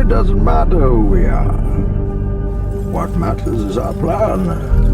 It doesn't matter who we are. What matters is our plan.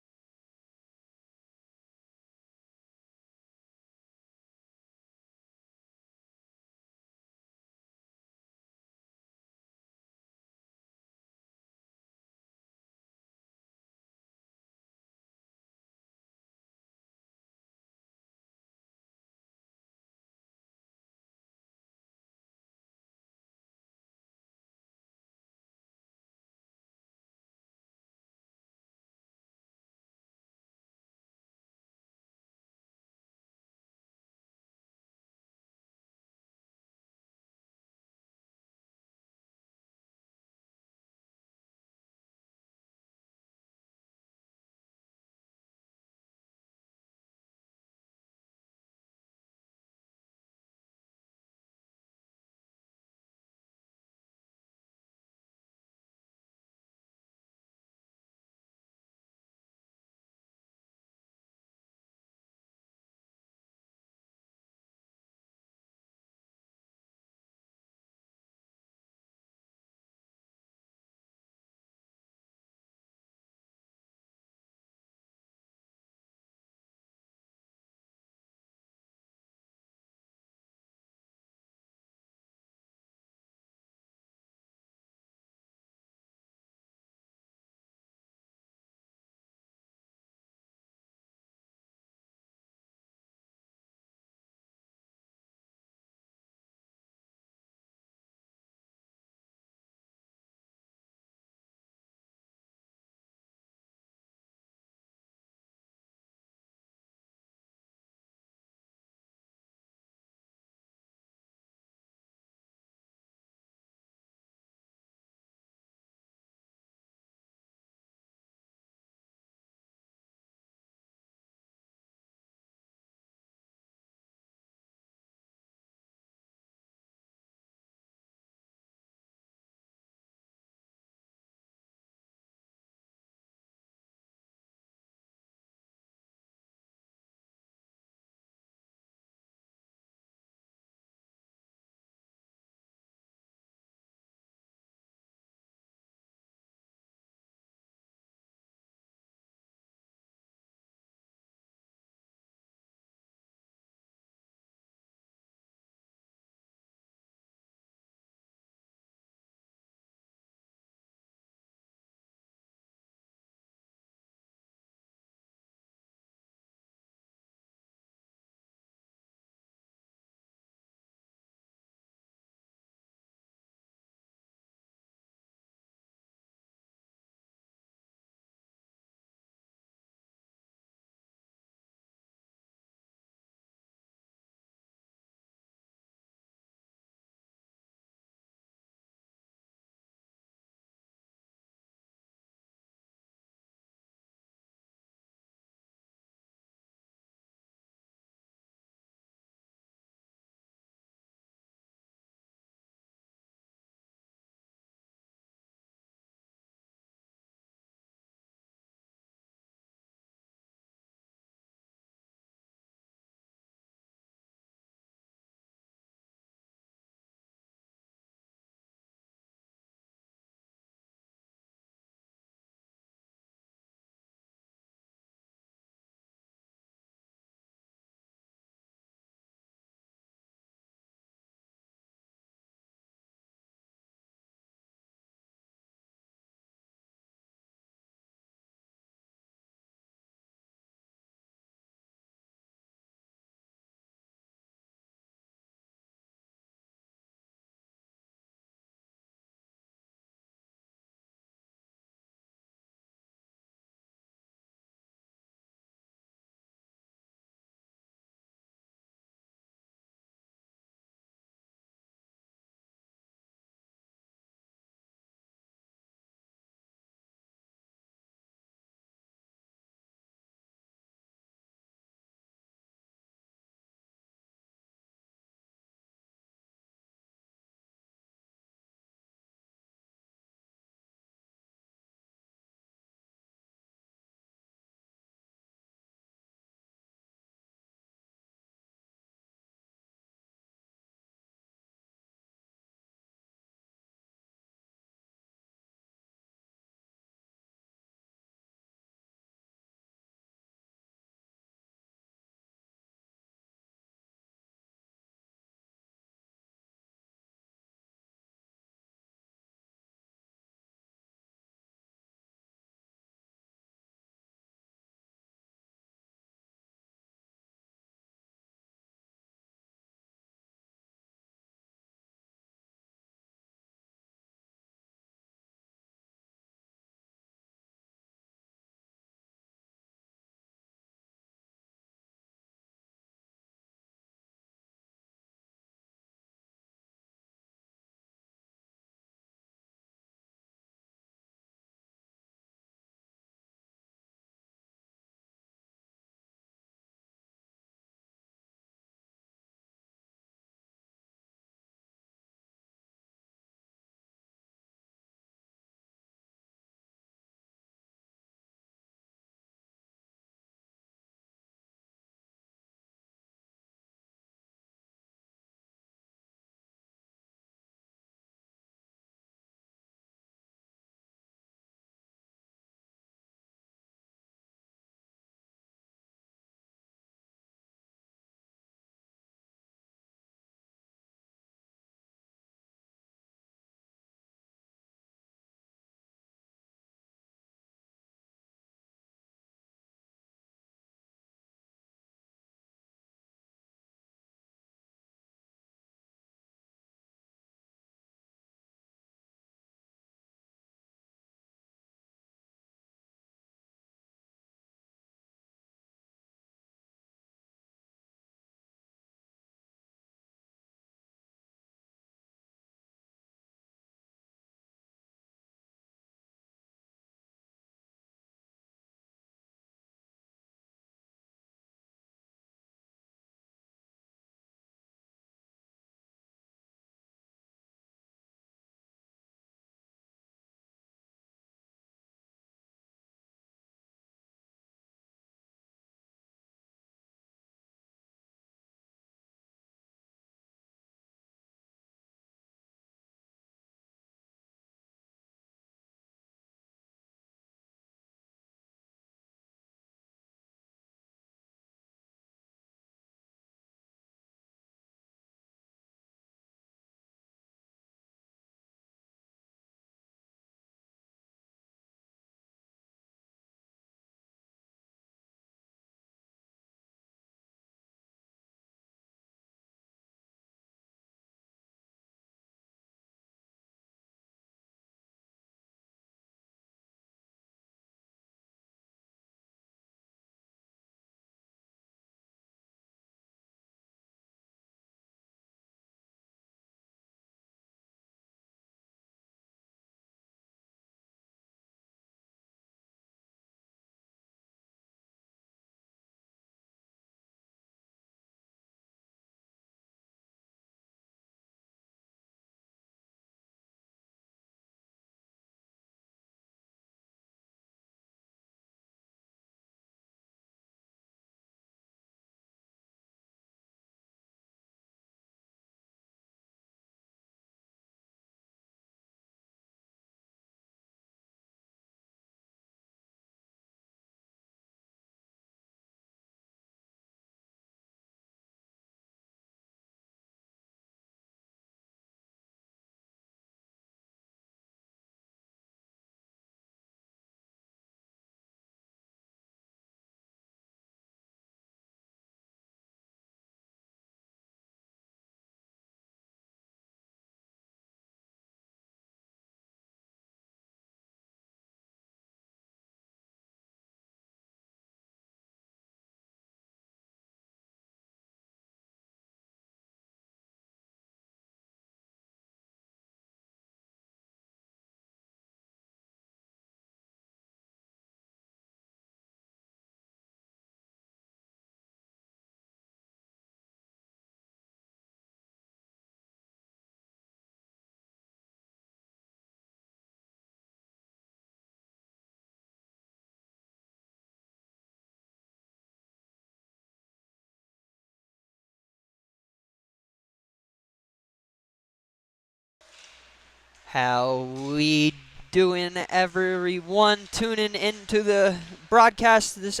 How we doing, everyone tuning into the broadcast this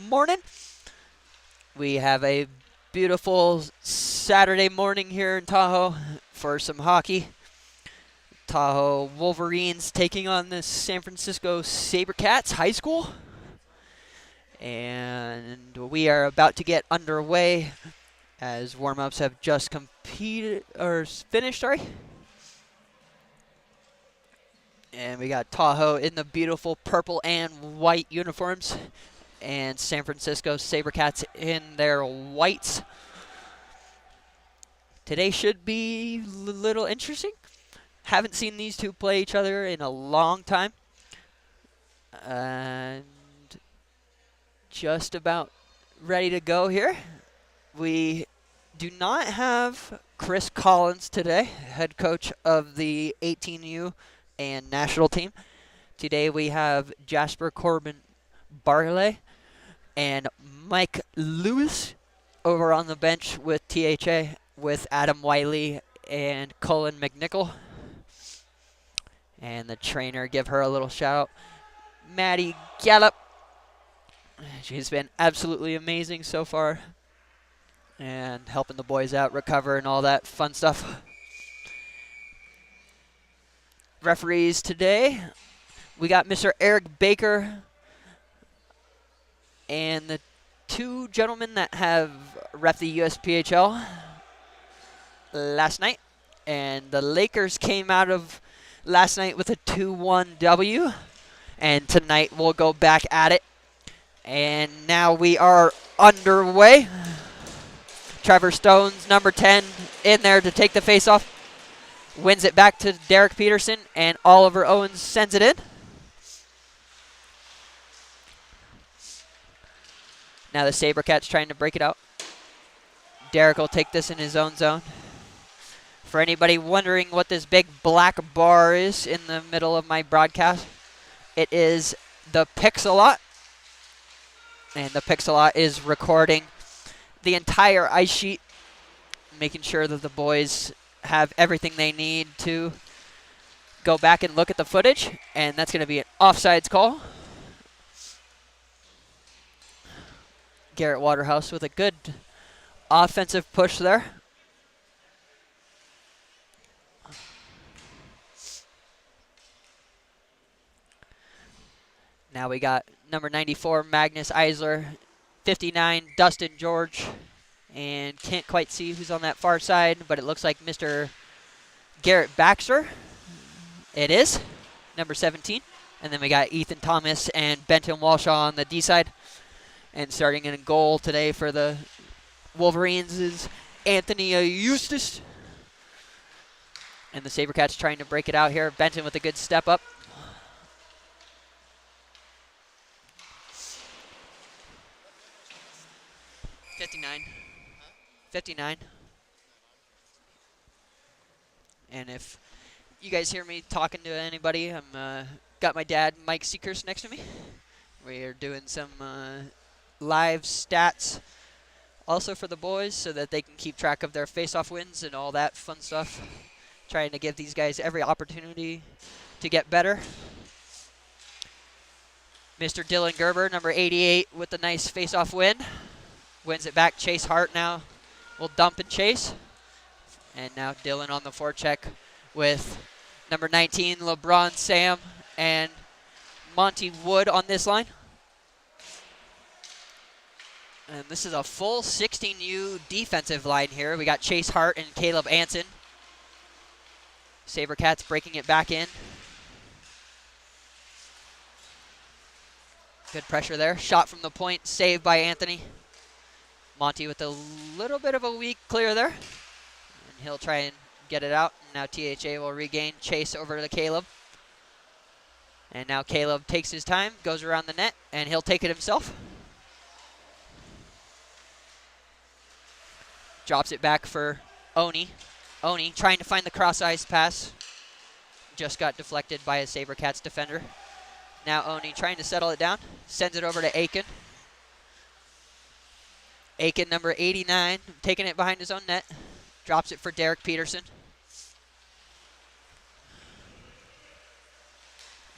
morning? We have a beautiful Saturday morning here in Tahoe for some hockey. Tahoe Wolverines taking on the San Francisco Sabercats High School. And we are about to get underway as warm-ups have just finished. And we got Tahoe in the beautiful purple and white uniforms, and San Francisco Sabercats in their whites. Today should be a little interesting. Haven't seen these two play each other in a long time. And just about ready to go here. We do not have Chris Collins today, head coach of the 18U and national team. Today we have Jasper Corbin Barley and Mike Lewis over on the bench with THA, with Adam Wiley and Cullen McNichol. And the trainer, give her a little shout out, Maddie Gallup. She's been absolutely amazing so far and helping the boys out, recover, and all that fun stuff. Referees today, we got Mr. Eric Baker and the two gentlemen that have ref the USPHL last night. And the Lakers came out of last night with a 2-1 W. And tonight we'll go back at it. And now we are underway. Trevor Stone's number 10 in there to take the faceoff. Wins it back to Derek Peterson, and Oliver Owens sends it in. Now the Sabercats trying to break it out. Derek will take this in his own zone. For anybody wondering what this big black bar is in the middle of my broadcast, it is the Pixelot. And the Pixelot is recording the entire ice sheet, making sure that the boys have everything they need to go back and look at the footage. And that's going to be an offsides call. Garrett Waterhouse with a good offensive push there. Now we got number 94, Magnus Eisler, 59, Dustin George, and can't quite see who's on that far side, but it looks like Mr. Garrett Baxter. It is, number 17. And then we got Ethan Thomas and Benton Walshaw on the D side. And starting in goal today for the Wolverines is Anthony Eustace. And the Sabercats trying to break it out here. Benton with a good step up. $59. And if you guys hear me talking to anybody, I'm got my dad, Mike Seekers, next to me. We are doing some live stats also for the boys so that they can keep track of their face-off wins and all that fun stuff. Trying to give these guys every opportunity to get better. Mr. Dylan Gerber, number 88, with a nice face-off win. Wins it back. Chase Hart now will dump and chase. And now Dylan on the forecheck with number 19, LeBron Sam, and Monty Wood on this line. And this is a full 16U defensive line here. We got Chase Hart and Caleb Anson. Sabercats breaking it back in. Good pressure there. Shot from the point, saved by Anthony. Monty with a little bit of a weak clear there. And he'll try and get it out. Now THA will regain. Chase over to Caleb. And now Caleb takes his time, goes around the net, and he'll take it himself. Drops it back for Oni. Oni trying to find the cross-ice pass. Just got deflected by a Sabercats defender. Now Oni trying to settle it down. Sends it over to Aiken. Aiken, number 89, taking it behind his own net. Drops it for Derek Peterson.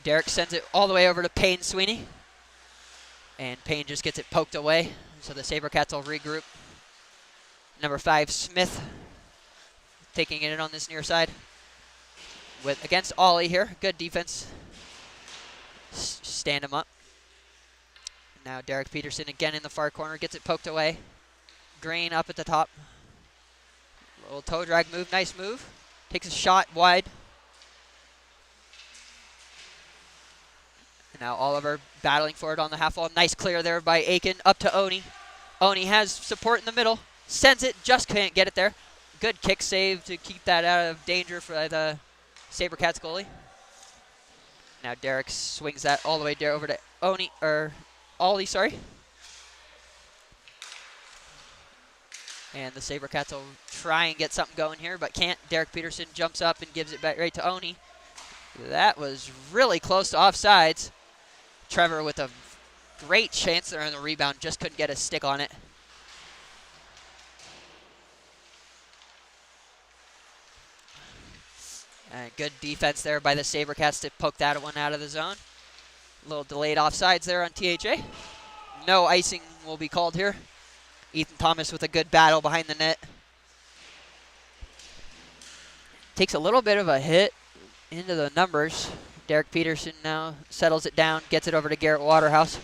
Derek sends it all the way over to Payne Sweeney. And Payne just gets it poked away. So the Sabercats will regroup. Number 5, Smith, taking it in on this near side. Against Ollie here. Good defense. Stand him up. Now Derek Peterson again in the far corner. Gets it poked away. Green up at the top. Little toe drag move. Nice move. Takes a shot wide. And now Oliver battling for it on the half wall. Nice clear there by Aiken. Up to Oni. Oni has support in the middle. Sends it. Just can't get it there. Good kick save to keep that out of danger for the Sabercats goalie. Now Derek swings that all the way there over to Ollie, sorry. And the Sabercats will try and get something going here, but can't. Derek Peterson jumps up and gives it back right to Oni. That was really close to offsides. Trevor with a great chance there on the rebound, just couldn't get a stick on it. And good defense there by the Sabercats to poke that one out of the zone. A little delayed offsides there on THA. No icing will be called here. Ethan Thomas with a good battle behind the net. Takes a little bit of a hit into the numbers. Derek Peterson now settles it down, gets it over to Garrett Waterhouse.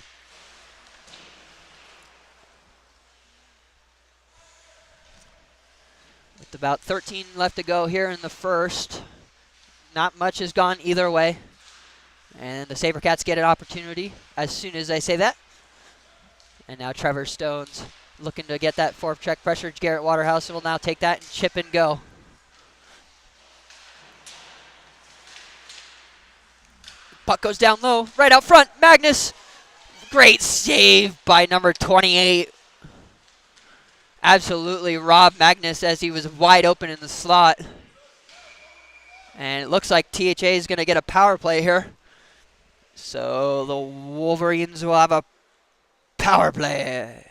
With about 13 left to go here in the first. Not much has gone either way. And the Sabercats get an opportunity as soon as I say that. And now Trevor Stones looking to get that fourth check pressure. Garrett Waterhouse will now take that and chip and go. Puck goes down low, right out front. Magnus, great save by number 28. Absolutely robbed Magnus as he was wide open in the slot. And it looks like THA is going to get a power play here. So the Wolverines will have a power play.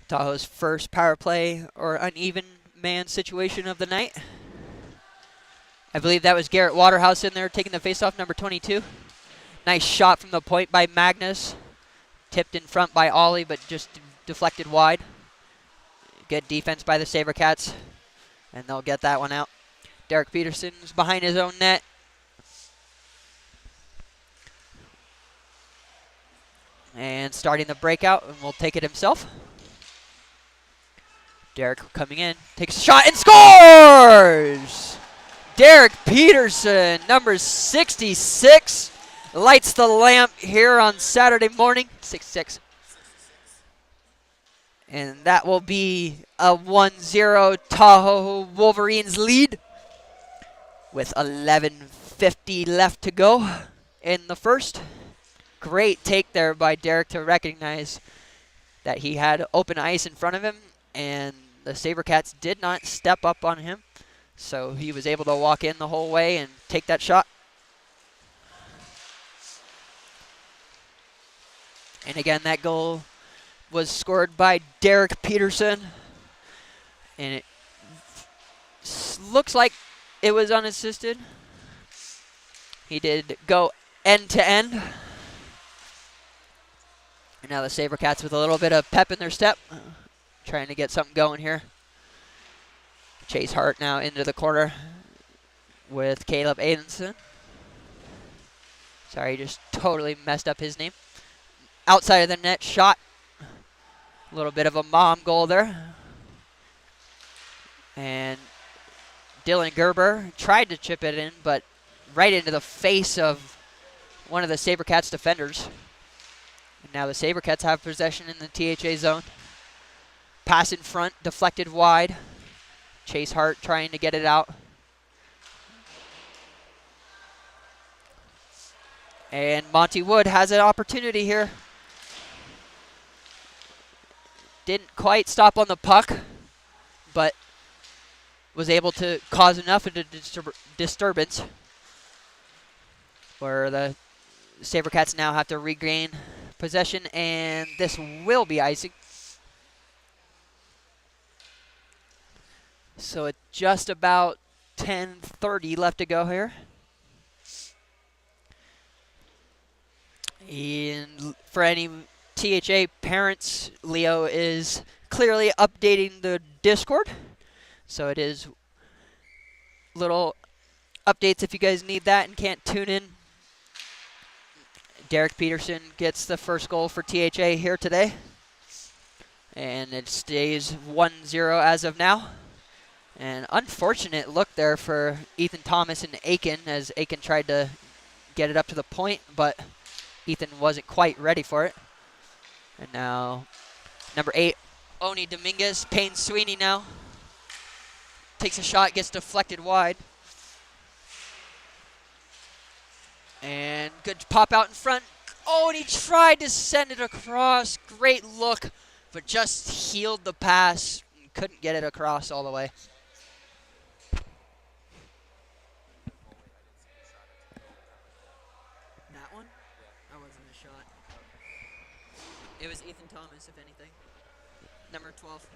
Tahoe's first power play or uneven man situation of the night. I believe that was Garrett Waterhouse in there taking the faceoff, number 22. Nice shot from the point by Magnus. Tipped in front by Ollie, but just deflected wide. Good defense by the Sabercats, and they'll get that one out. Derek Peterson's behind his own net. And starting the breakout, and will take it himself. Derek coming in, takes a shot and scores! Derek Peterson, number 66, lights the lamp here on Saturday morning. 6-6. And that will be a 1-0 Tahoe Wolverines lead with 11:50 left to go in the first. Great take there by Derek to recognize that he had open ice in front of him, and the Sabercats did not step up on him. So he was able to walk in the whole way and take that shot. And again, that goal was scored by Derek Peterson. And it looks like it was unassisted. He did go end to end. And now the Sabercats with a little bit of pep in their step. Trying to get something going here. Chase Hart now into the corner with Caleb Aidenson. Sorry, just totally messed up his name. Outside of the net shot. A little bit of a mom goal there. And Dylan Gerber tried to chip it in, but right into the face of one of the Sabercats defenders. And now the Sabercats have possession in the THA zone. Pass in front, deflected wide. Chase Hart trying to get it out. And Monty Wood has an opportunity here. didn't quite stop on the puck, but was able to cause enough of a disturbance where the Sabercats now have to regain possession, and this will be icing. So it's just about 10:30 left to go here. And for any THA parents, Leo is clearly updating the Discord. So it is little updates if you guys need that and can't tune in. Derek Peterson gets the first goal for THA here today. And it stays 1-0 as of now. An unfortunate look there for Ethan Thomas and Aiken as Aiken tried to get it up to the point, but Ethan wasn't quite ready for it. And now number 8, Oni Dominguez, Payne Sweeney now. Takes a shot, gets deflected wide. And good pop out in front. Oh, and he tried to send it across. Great look, but just healed the pass. Couldn't get it across all the way. That one? That wasn't a shot. It was Ethan Thomas, if anything. Number 12.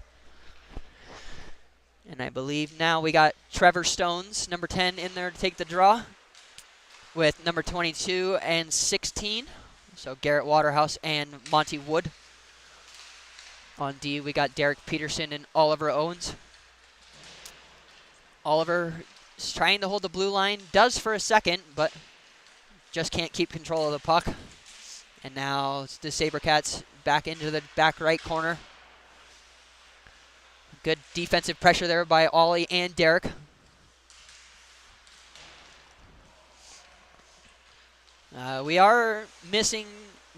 And I believe now we got Trevor Stones, number 10, in there to take the draw with number 22 and 16. So Garrett Waterhouse and Monty Wood. On D, we got Derek Peterson and Oliver Owens. Oliver is trying to hold the blue line, does for a second, but just can't keep control of the puck. And now it's the Sabercats back into the back right corner. Good defensive pressure there by Ollie and Derek. We are missing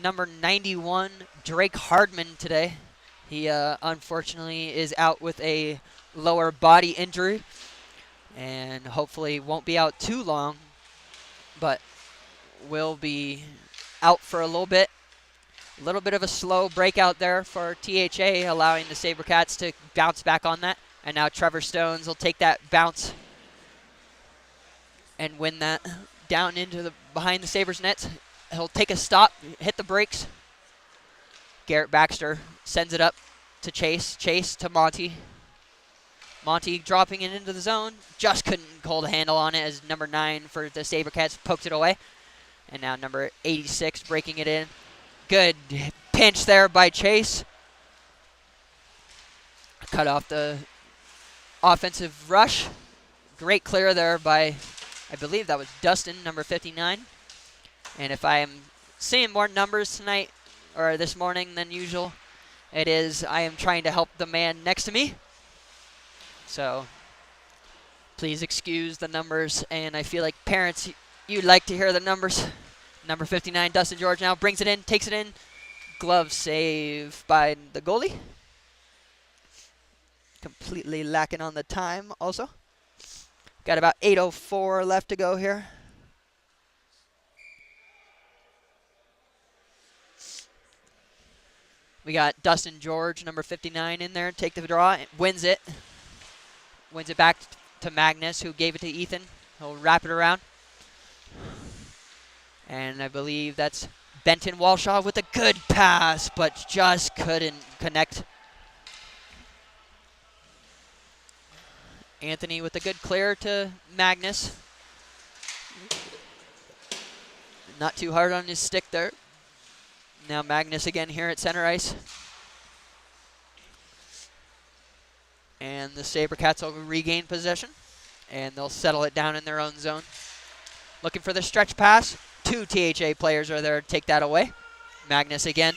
number 91, Drake Hardman, today. He unfortunately is out with a lower body injury and hopefully won't be out too long, but will be out for a little bit. A little bit of a slow breakout there for THA, allowing the Sabercats to bounce back on that. And now Trevor Stones will take that bounce and win that down into the behind the Sabres nets. He'll take a stop, hit the brakes. Garrett Baxter sends it up to Chase. Chase to Monty. Monty dropping it into the zone. Just couldn't hold a handle on it as number 9 for the Sabercats poked it away. And now number 86 breaking it in. Good pinch there by Chase. Cut off the offensive rush. Great clear there by, I believe that was Dustin, number 59. And if I am seeing more numbers tonight, or this morning than usual, it is I am trying to help the man next to me. So please excuse the numbers, and I feel like parents, you'd like to hear the numbers. Number 59, Dustin George now brings it in, takes it in. Glove save by the goalie. Completely lacking on the time also. Got about 8:04 left to go here. We got Dustin George, number 59, in there. Take the draw, wins it. Wins it back to Magnus, who gave it to Ethan. He'll wrap it around. And I believe that's Benton Walshaw with a good pass, but just couldn't connect. Anthony with a good clear to Magnus. Not too hard on his stick there. Now Magnus again here at center ice. And the Sabercats will regain possession, and they'll settle it down in their own zone. Looking for the stretch pass. 2 THA players are there to take that away. Magnus again.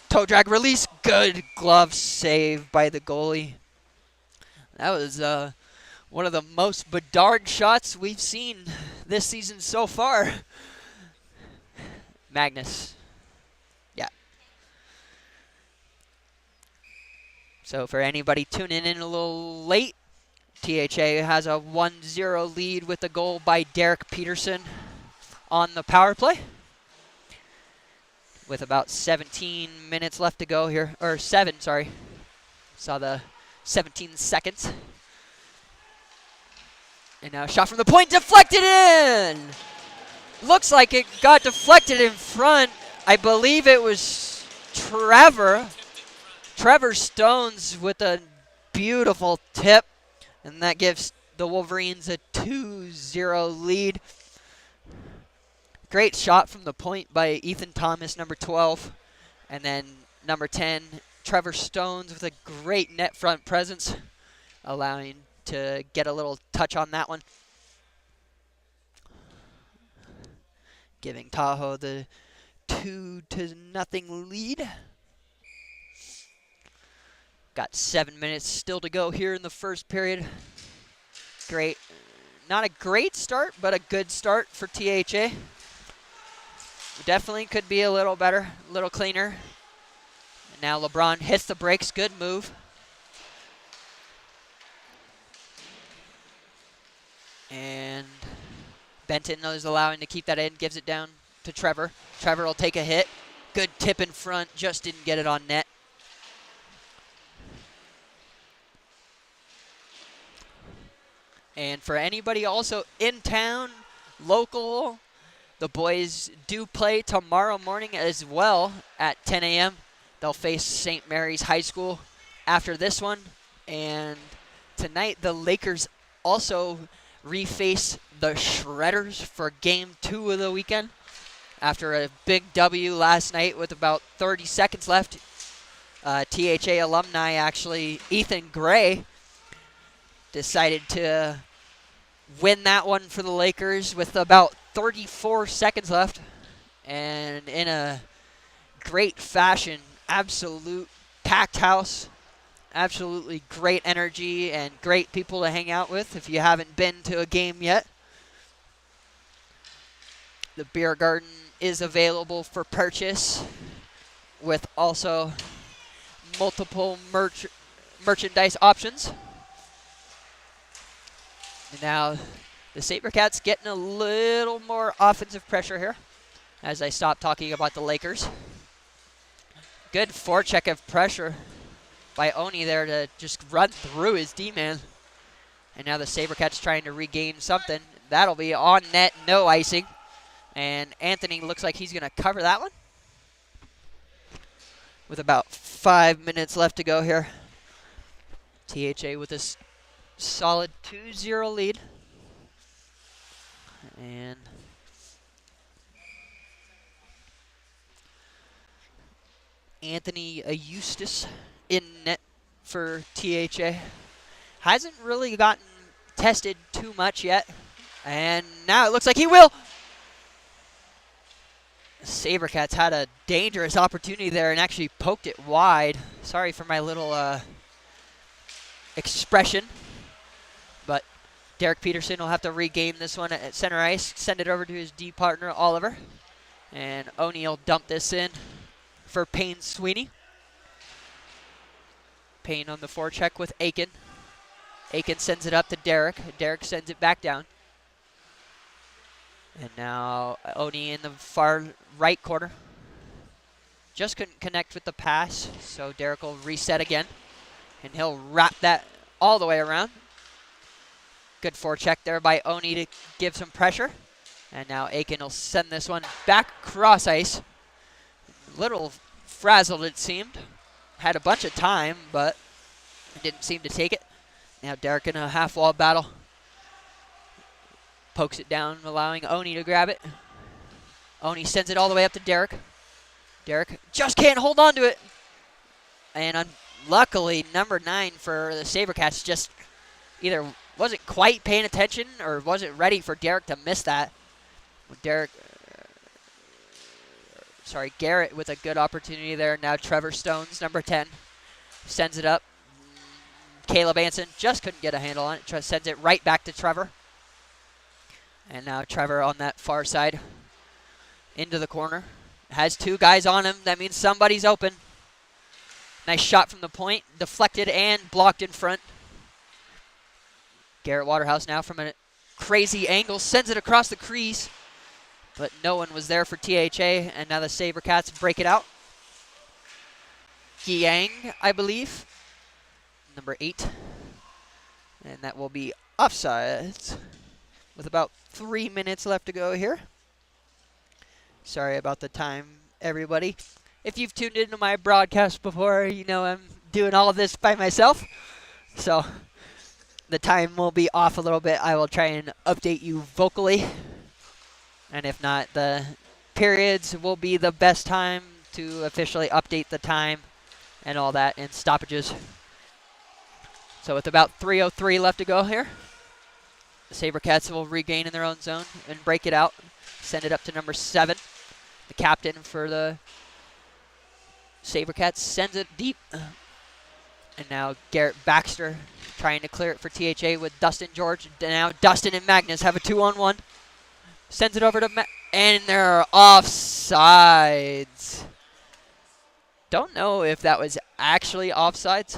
Toe drag release. Good glove save by the goalie. That was one of the most Bedard shots we've seen this season so far. Magnus. Yeah. So for anybody tuning in a little late, THA has a 1-0 lead with a goal by Derek Peterson on the power play, with about 17 minutes left to go here, or 7, sorry. Saw the 17 seconds. And now shot from the point, deflected in! Looks like it got deflected in front. I believe it was Trevor. Trevor Stones with a beautiful tip. And that gives the Wolverines a 2-0 lead. Great shot from the point by Ethan Thomas, number 12. And then number 10, Trevor Stones with a great net front presence, allowing to get a little touch on that one. Giving Tahoe the 2-0 lead. Got 7 minutes still to go here in the first period. Great. Not a great start, but a good start for THA. Definitely could be a little better, a little cleaner. And now LeBron hits the brakes. Good move. And Benton is allowing to keep that in, gives it down to Trevor. Trevor will take a hit. Good tip in front, just didn't get it on net. And for anybody also in town, local, the boys do play tomorrow morning as well at 10 a.m. They'll face St. Mary's High School after this one. And tonight the Lakers also reface the Shredders for Game 2 of the weekend. After a big W last night with about 30 seconds left, THA alumni, actually, Ethan Gray, decided to win that one for the Lakers with about 34 seconds left. And in a great fashion, absolute packed house, absolutely great energy and great people to hang out with if you haven't been to a game yet. The beer garden is available for purchase with also multiple merchandise options. And now the Sabercats getting a little more offensive pressure here as I stop talking about the Lakers. Good forecheck of pressure by Oni there to just run through his D-man. And now the Sabercats trying to regain something. That'll be on net, no icing. And Anthony looks like he's going to cover that one. With about 5 minutes left to go here. THA with a solid 2-0 lead. And Anthony Eustace in net for THA. Hasn't really gotten tested too much yet. And now it looks like he will. Sabercats had a dangerous opportunity there and actually poked it wide. Sorry for my little expression. But Derek Peterson will have to regain this one at center ice. Send it over to his D partner, Oliver. And O'Neal dump this in for Payne Sweeney. Payne on the forecheck with Aiken. Aiken sends it up to Derek. Derek sends it back down. And now Oni in the far right corner. Just couldn't connect with the pass, so Derek will reset again. And he'll wrap that all the way around. Good forecheck there by Oni to give some pressure. And now Aiken will send this one back cross ice. Little frazzled it seemed. Had a bunch of time, but didn't seem to take it. Now Derek in a half wall battle. Pokes it down, allowing Oni to grab it. Oni sends it all the way up to Derek. Derek just can't hold on to it. And luckily, number 9 for the Sabercats just either wasn't quite paying attention or wasn't ready for Derek to miss that. Garrett with a good opportunity there. Now Trevor Stones, number 10, sends it up. Caleb Anson just couldn't get a handle on it. Sends it right back to Trevor. And now Trevor on that far side into the corner. Has 2 guys on him. That means somebody's open. Nice shot from the point. Deflected and blocked in front. Garrett Waterhouse now from a crazy angle. Sends it across the crease. But no one was there for THA. And now the Sabercats break it out. Yang, I believe. number 8. And that will be offsides with about 3 minutes left to go here. Sorry about the time, everybody. If you've tuned into my broadcast before, you know I'm doing all of this by myself. So the time will be off a little bit. I will try and update you vocally. And if not, the periods will be the best time to officially update the time and all that, and stoppages. So with about 3:03 left to go here, the Sabercats will regain in their own zone and break it out. Send it up to number 7. The captain for the Sabercats sends it deep. And now Garrett Baxter trying to clear it for THA with Dustin George. Now Dustin and Magnus have a 2-on-1. Sends it over to and they're offsides. Don't know if that was actually offsides.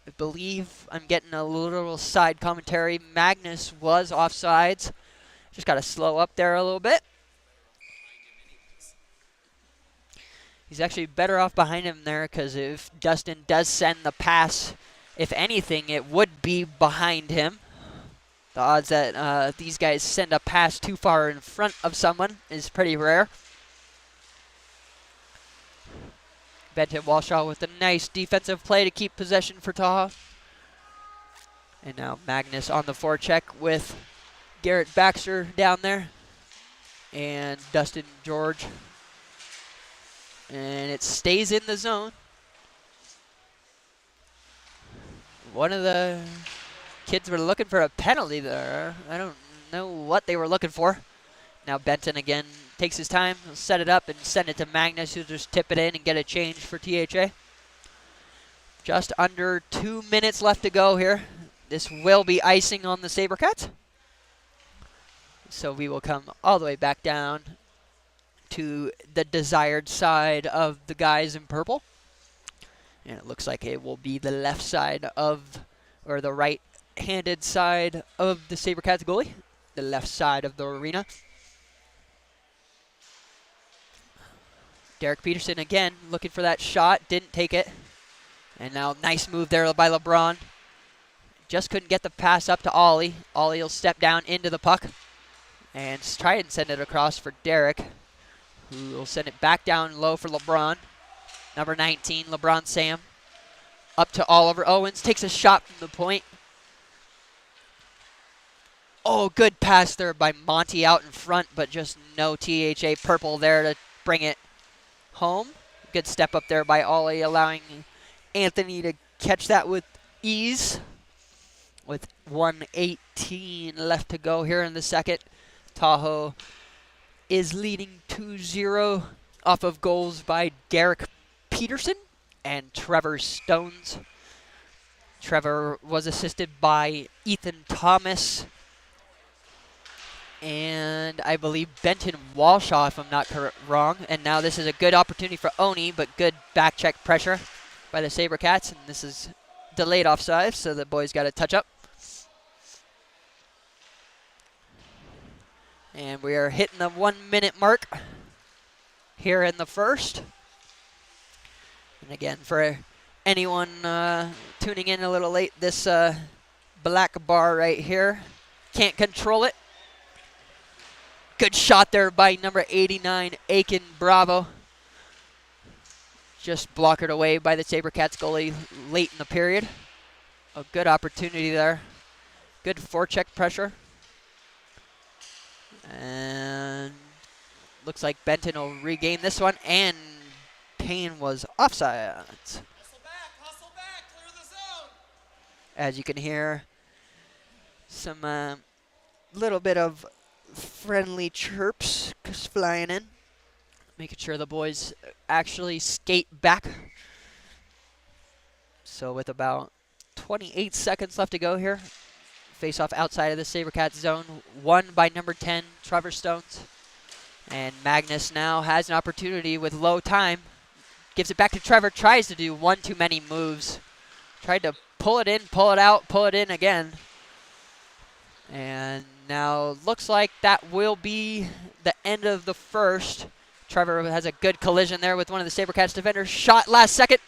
I believe I'm getting a little side commentary. Magnus was offsides. Just got to slow up there a little bit. He's actually better off behind him there, because if Dustin does send the pass, if anything, it would be behind him. The odds that these guys send a pass too far in front of someone is pretty rare. Benton Walshaw with a nice defensive play to keep possession for Tahoe. And now Magnus on the forecheck with Garrett Baxter down there. And Dustin George. And it stays in the zone. One of the kids were looking for a penalty there. I don't know what they were looking for. Now Benton again takes his time, set it up, and send it to Magnus, who'll just tip it in and get a change for THA. Just under 2 minutes left to go here. This will be icing on the Sabercats. So we will come all the way back down to the desired side of the guys in purple. And it looks like it will be the left side of, or the right-handed side of the Sabercats goalie. The left side of the arena. Derek Peterson again looking for that shot, didn't take it. And now nice move there by LeBron. Just couldn't get the pass up to Ollie. Ollie will step down into the puck and try and send it across for Derek, who will send it back down low for LeBron. Number 19, LeBron Sam. Up to Oliver Owens, takes a shot from the point. Oh, good pass there by Monty out in front, but just no THA purple there to bring it home. Good step up there by Ollie, allowing Anthony to catch that with ease. With 1:18 left to go here in the second, Tahoe is leading 2-0 off of goals by Derek Peterson and Trevor Stones. Trevor was assisted by Ethan Thomas and I believe Benton Walshaw, if I'm not wrong. And now this is a good opportunity for Oni, but good back check pressure by the Sabercats. And this is delayed offside, so the boys got to touch up. And we are hitting the 1 minute mark here in the first. And again, for anyone tuning in a little late, this black bar right here, can't control it. Good shot there by number 89, Aiken Bravo. Just blockered away by the Sabercats goalie late in the period. A good opportunity there. Good forecheck pressure. And looks like Benton will regain this one, and Payne was offside. Hustle back, clear the zone. As you can hear, some little bit of friendly chirps flying in, making sure the boys actually skate back. So with about 28 seconds left to go here, face off outside of the Sabercats zone, won by number 10, Trevor Stones. And Magnus now has an opportunity with low time. Gives it back to Trevor, tries to do one too many moves. Tried to pull it in, pull it out, pull it in again. And now looks like that will be the end of the first. Trevor has a good collision there with one of the Sabercats defenders. Shot last second.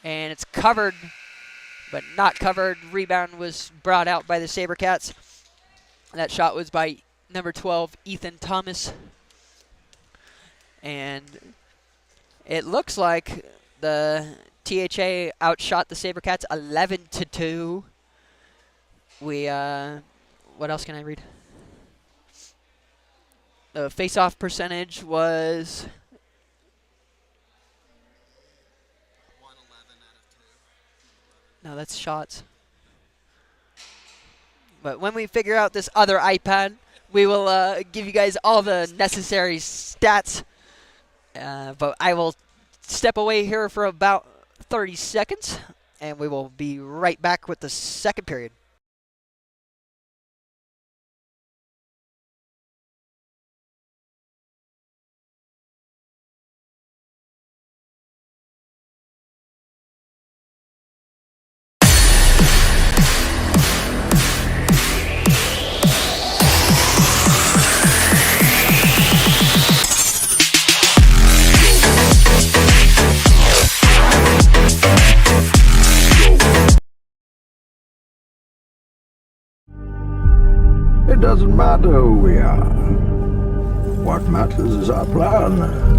And it's covered but not covered. Rebound was brought out by the Sabercats. That shot was by number 12, Ethan Thomas. And it looks like the THA outshot the Sabercats 11-2. What else can I read? The face-off percentage was 111 out of 2. no, that's shots. But when we figure out this other iPad, we will give you guys all the necessary stats. But I will step away here for about 30 seconds, and we will be right back with the second period. It doesn't matter who we are. What matters is our plan.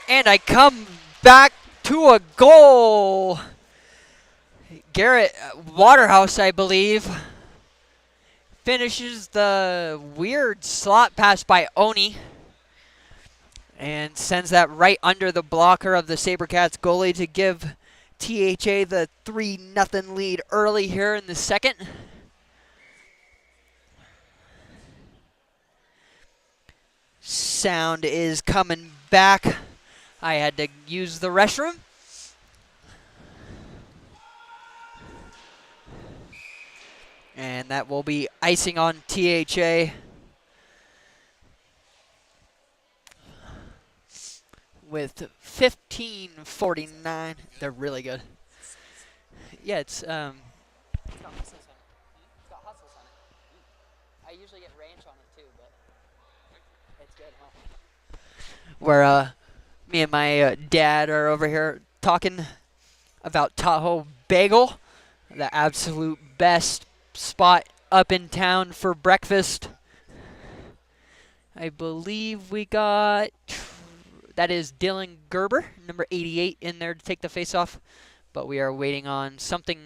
And I come back to a goal. Garrett Waterhouse, I believe, finishes the weird slot pass by Oni and sends that right under the blocker of the Sabercats goalie to give THA the 3-0 lead early here in the second. Sound is coming back. I had to use the restroom. And that will be icing on THA. With 15:49. They're really good. Yeah, it's got hustles on it. It's got hustles on it. I usually get ranch on it too, but it's good, huh? where me and my dad are over here talking about Tahoe Bagel, the absolute best spot up in town for breakfast. I believe we got, that is Dylan Gerber, number 88, in there to take the face-off. But we are waiting on something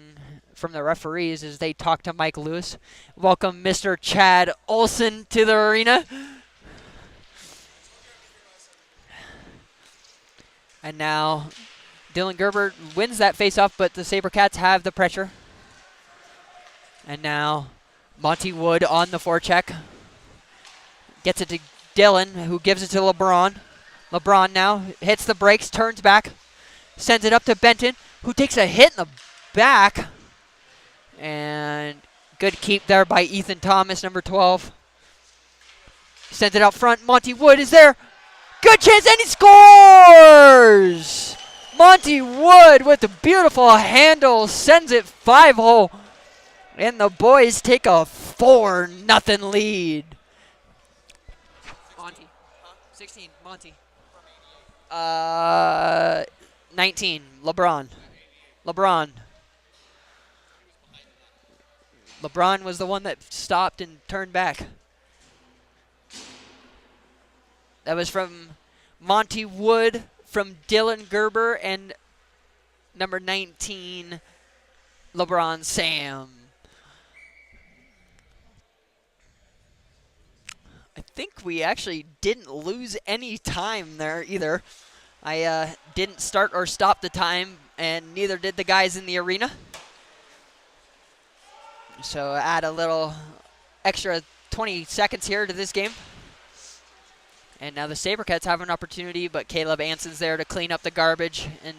from the referees as they talk to Mike Lewis. Welcome Mr. Chad Olson to the arena. And now Dylan Gerber wins that face-off, but the Sabercats have the pressure. And now Monty Wood on the forecheck. Gets it to Dylan, who gives it to LeBron. LeBron now hits the brakes, turns back, sends it up to Benton, who takes a hit in the back. And good keep there by Ethan Thomas, number 12. Sends it out front. Monty Wood is there. Good chance, and he scores! Monty Wood with a beautiful handle sends it 5-hole. And the boys take a 4-0 lead. Monty. 16, Monty. 19, LeBron. LeBron was the one that stopped and turned back. That was from Monty Wood, from Dylan Gerber, and number 19, LeBron Sam. I think we actually didn't lose any time there either. I didn't start or stop the time, and neither did the guys in the arena. So add a little extra 20 seconds here to this game. And now the Sabercats have an opportunity, but Caleb Anson's there to clean up the garbage and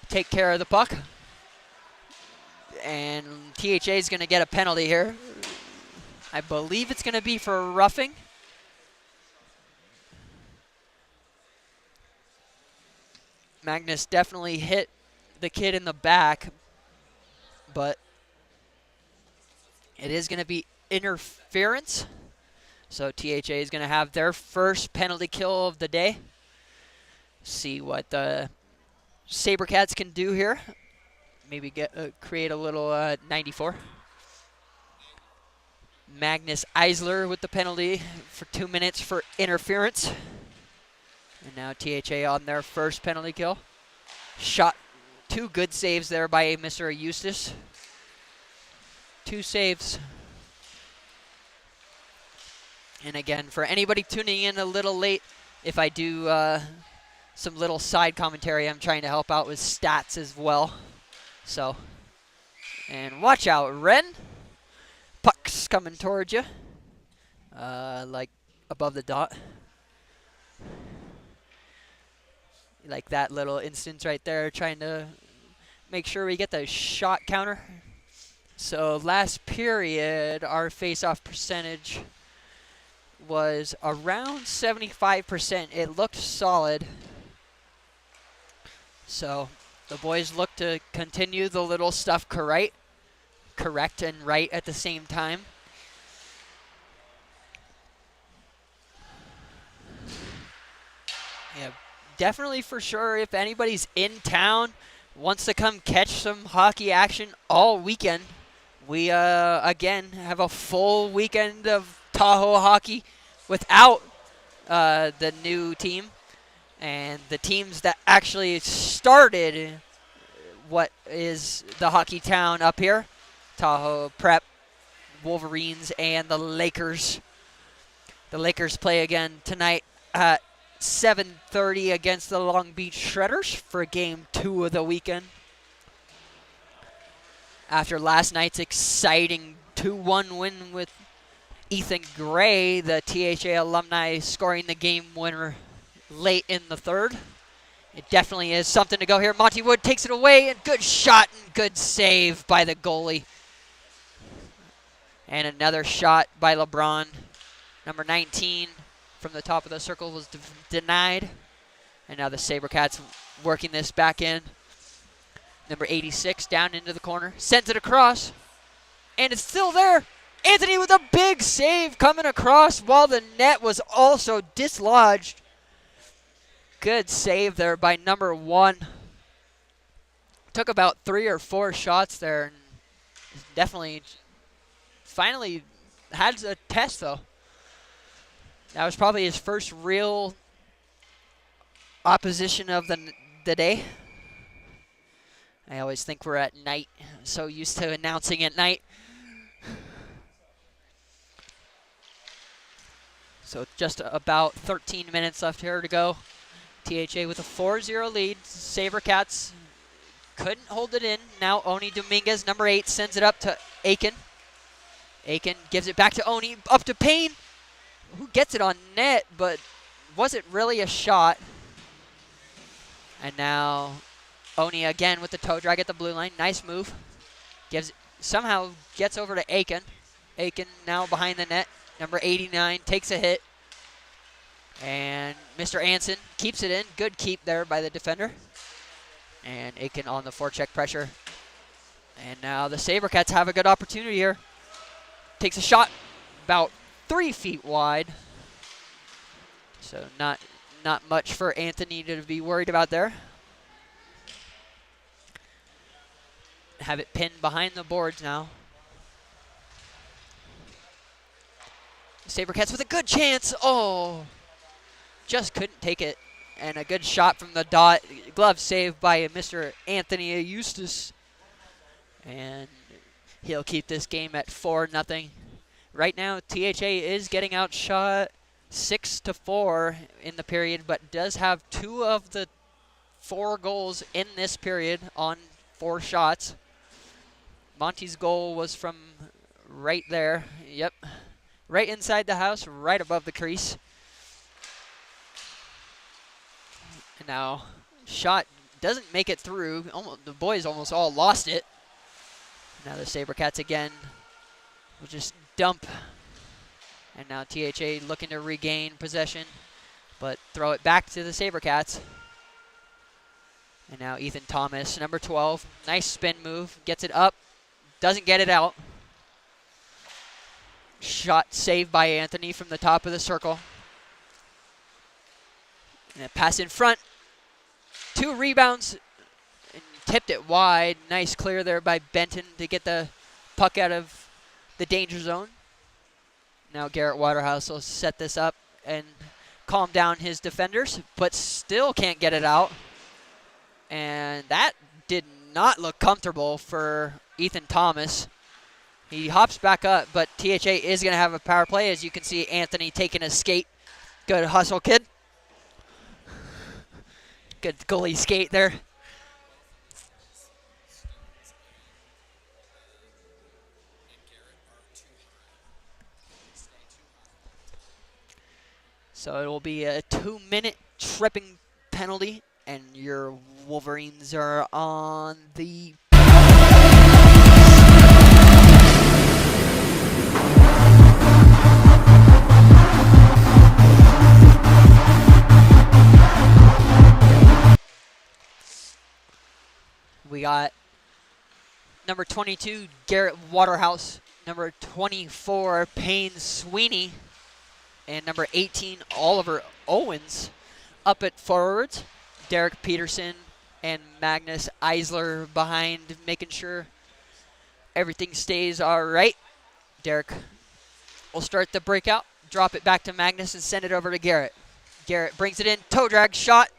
take care of the puck. And THA is going to get a penalty here. I believe it's going to be for roughing. Magnus definitely hit the kid in the back, but it is going to be interference. So THA is going to have their first penalty kill of the day. See what the Sabercats can do here. Maybe create a little 94. Magnus Eisler with the penalty for 2 minutes for interference. And now THA on their first penalty kill. Shot, 2 good saves there by Mr. Eustace. 2 saves. And again, for anybody tuning in a little late, if I do some little side commentary, I'm trying to help out with stats as well. So, and watch out, Ren. Puck's coming towards you. Like above the dot. Like that little instance right there, trying to make sure we get the shot counter. So last period, our face-off percentage was around 75%. It looked solid. So the boys look to continue the little stuff correct and right at the same time. Yeah, definitely for sure, if anybody's in town, wants to come catch some hockey action all weekend, we again have a full weekend of Tahoe hockey without the new team. And the teams that actually started what is the hockey town up here, Tahoe Prep, Wolverines, and the Lakers. The Lakers play again tonight at 7:30 against the Long Beach Shredders for Game 2 of the weekend. After last night's exciting 2-1 win with Ethan Gray, the THA alumni scoring the game winner late in the third. It definitely is something to go here. Monty Wood takes it away, and good shot and good save by the goalie. And another shot by LeBron. Number 19 from the top of the circle was denied. And now the Sabercats working this back in. Number 86 down into the corner. Sends it across. And it's still there. Anthony with a big save coming across while the net was also dislodged. Good save there by number 1. Took about 3 or 4 shots there, and definitely finally had a test, though. That was probably his first real opposition of the day. I always think we're at night. I'm so used to announcing at night. So just about 13 minutes left here to go. THA with a 4-0 lead. Sabercats couldn't hold it in. Now Oni Dominguez, number 8, sends it up to Aiken. Aiken gives it back to Oni, up to Payne, who gets it on net, but wasn't really a shot. And now Oni again with the toe drag at the blue line. Nice move. Somehow gets over to Aiken. Aiken now behind the net. Number 89 takes a hit. And Mr. Anson keeps it in. Good keep there by the defender. And Aiken on the forecheck pressure. And now the Sabercats have a good opportunity here. Takes a shot about 3 feet wide. So not much for Anthony to be worried about there. Have it pinned behind the boards now. Sabercats with a good chance. Oh, just couldn't take it. And a good shot from the dot. Glove saved by Mr. Anthony Eustace. And he'll keep this game at 4-0. Right now, THA is getting outshot 6-4 in the period, but does have 2 of the 4 goals in this period on 4 shots. Monty's goal was from right there. Yep. Right inside the house, right above the crease. And now, shot doesn't make it through. The boys almost all lost it. Now the Sabercats again will just dump. And now THA looking to regain possession, but throw it back to the Sabercats. And now Ethan Thomas, number 12. Nice spin move. Gets it up. Doesn't get it out. Shot saved by Anthony from the top of the circle. And a pass in front. 2 rebounds. And tipped it wide. Nice clear there by Benton to get the puck out of the danger zone. Now Garrett Waterhouse will set this up and calm down his defenders, but still can't get it out. And that did not look comfortable for Ethan Thomas. He hops back up, but THA is going to have a power play. As you can see, Anthony taking a skate. Good hustle, kid. Good goalie skate there. So it will be a 2-minute tripping penalty, and your Wolverines are on the we got number 22, Garrett Waterhouse, number 24, Payne Sweeney, and number 18, Oliver Owens. Up at forwards, Derek Peterson and Magnus Eisler behind, making sure everything stays all right. Derek will start the breakout, drop it back to Magnus, and send it over to Garrett. Garrett brings it in, toe drag shot.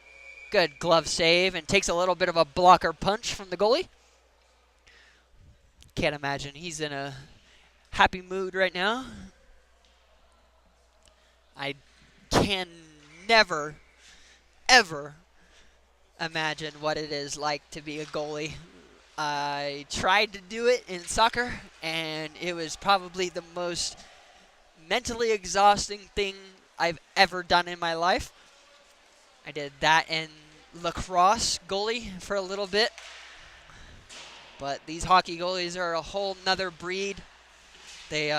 Good glove save, and takes a little bit of a blocker punch from the goalie. Can't imagine he's in a happy mood right now. I can never, ever imagine what it is like to be a goalie. I tried to do it in soccer, and it was probably the most mentally exhausting thing I've ever done in my life. I did that in lacrosse goalie for a little bit. But these hockey goalies are a whole nother breed. They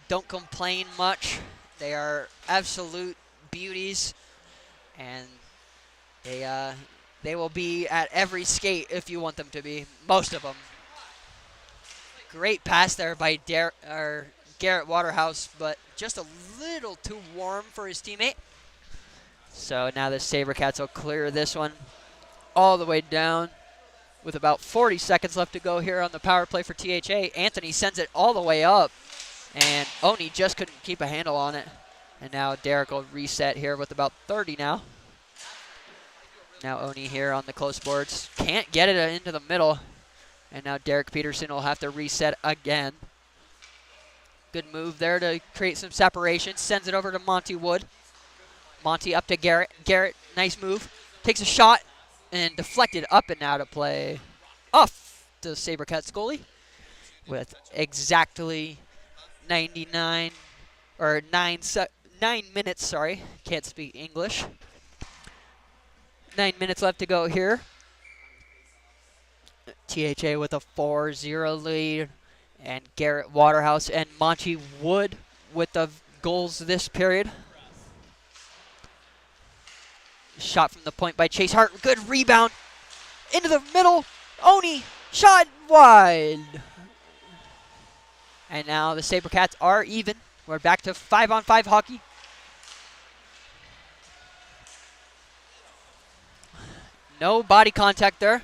don't complain much. They are absolute beauties, and they will be at every skate if you want them to be. Most of them. Great pass there by Garrett Waterhouse, but just a little too warm for his teammate. So now the Sabercats will clear this one all the way down with about 40 seconds left to go here on the power play for THA. Anthony sends it all the way up, and Oni just couldn't keep a handle on it. And now Derek will reset here with about 30 now. Now Oni here on the close boards. Can't get it into the middle. And now Derek Peterson will have to reset again. Good move there to create some separation. Sends it over to Monty Wood. Monty up to Garrett. Garrett, nice move. Takes a shot and deflected up and out of play. Off the Sabercats goalie with exactly 9 minutes, sorry. Can't speak English. 9 minutes left to go here. THA with a 4-0 lead. And Garrett Waterhouse and Monty Wood with the goals this period. Shot from the point by Chase Hart. Good rebound. Into the middle. Oni. Shot wide. And now the Sabercats are even. We're back to 5-on-5 hockey. No body contact there.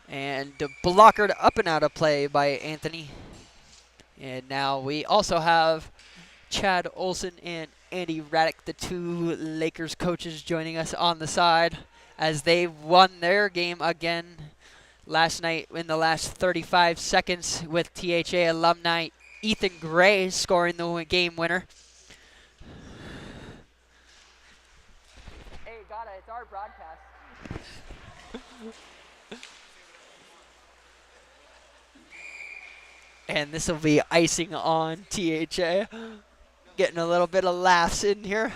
And blockered up and out of play by Anthony. And now we also have Chad Olson and Andy Raddick, the two Lakers coaches, joining us on the side as they won their game again last night in the last 35 seconds with THA alumni Ethan Gray scoring the game winner. Hey, got it. It's our broadcast. And this will be icing on THA. Getting a little bit of laughs in here.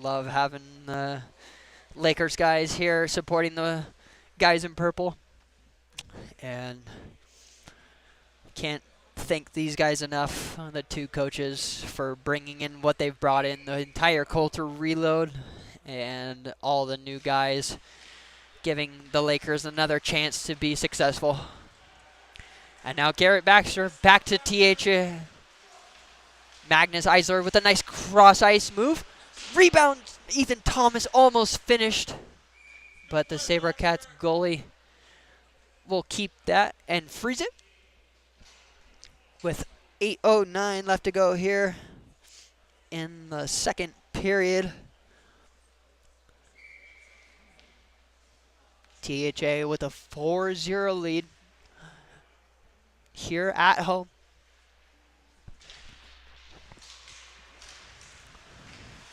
Love having the Lakers guys here supporting the guys in purple. And can't thank these guys enough, the two coaches, for bringing in what they've brought in, the entire culture reload, and all the new guys, giving the Lakers another chance to be successful. And now Garrett Baxter back to THA. Magnus Eisler with a nice cross-ice move. Rebound, Ethan Thomas almost finished. But the Sabercats goalie will keep that and freeze it. With 8:09 left to go here in the second period. THA with a 4-0 lead here at home.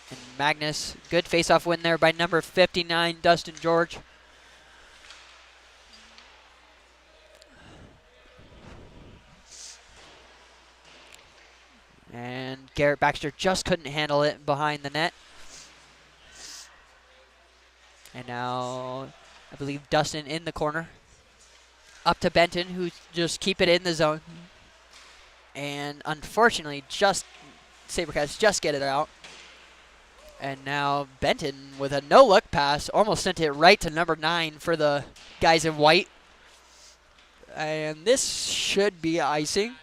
And Magnus, good face-off win there by number 59, Dustin George. And Garrett Baxter just couldn't handle it behind the net. And now, I believe Dustin in the corner. Up to Benton, who just keep it in the zone. And unfortunately, Sabercats just get it out. And now Benton with a no-look pass almost sent it right to number 9 for the guys in white. And this should be icing.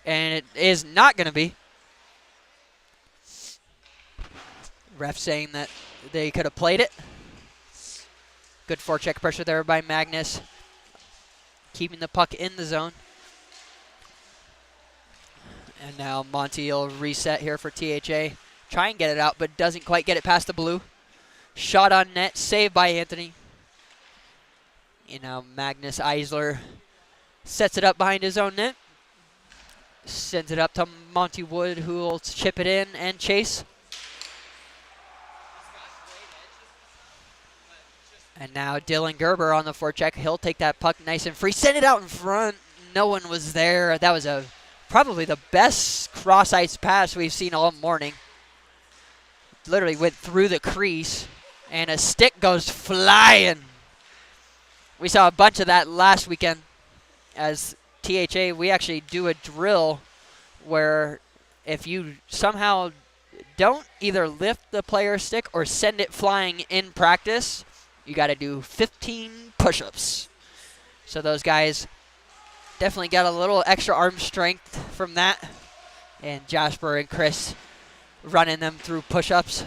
And it is not going to be. Ref saying that they could have played it. Good forecheck pressure there by Magnus. Keeping the puck in the zone. And now Monty will reset here for THA. Try and get it out, but doesn't quite get it past the blue. Shot on net, saved by Anthony. You know, Magnus Eisler sets it up behind his own net. Sends it up to Monty Wood, who will chip it in and chase. And now Dylan Gerber on the forecheck. He'll take that puck nice and free. Send it out in front. No one was there. That was probably the best cross-ice pass we've seen all morning. Literally went through the crease, and a stick goes flying. We saw a bunch of that last weekend as THA. We actually do a drill where if you somehow don't either lift the player's stick or send it flying in practice, you got to do 15 push-ups. So those guys definitely got a little extra arm strength from that. And Jasper and Chris running them through push-ups.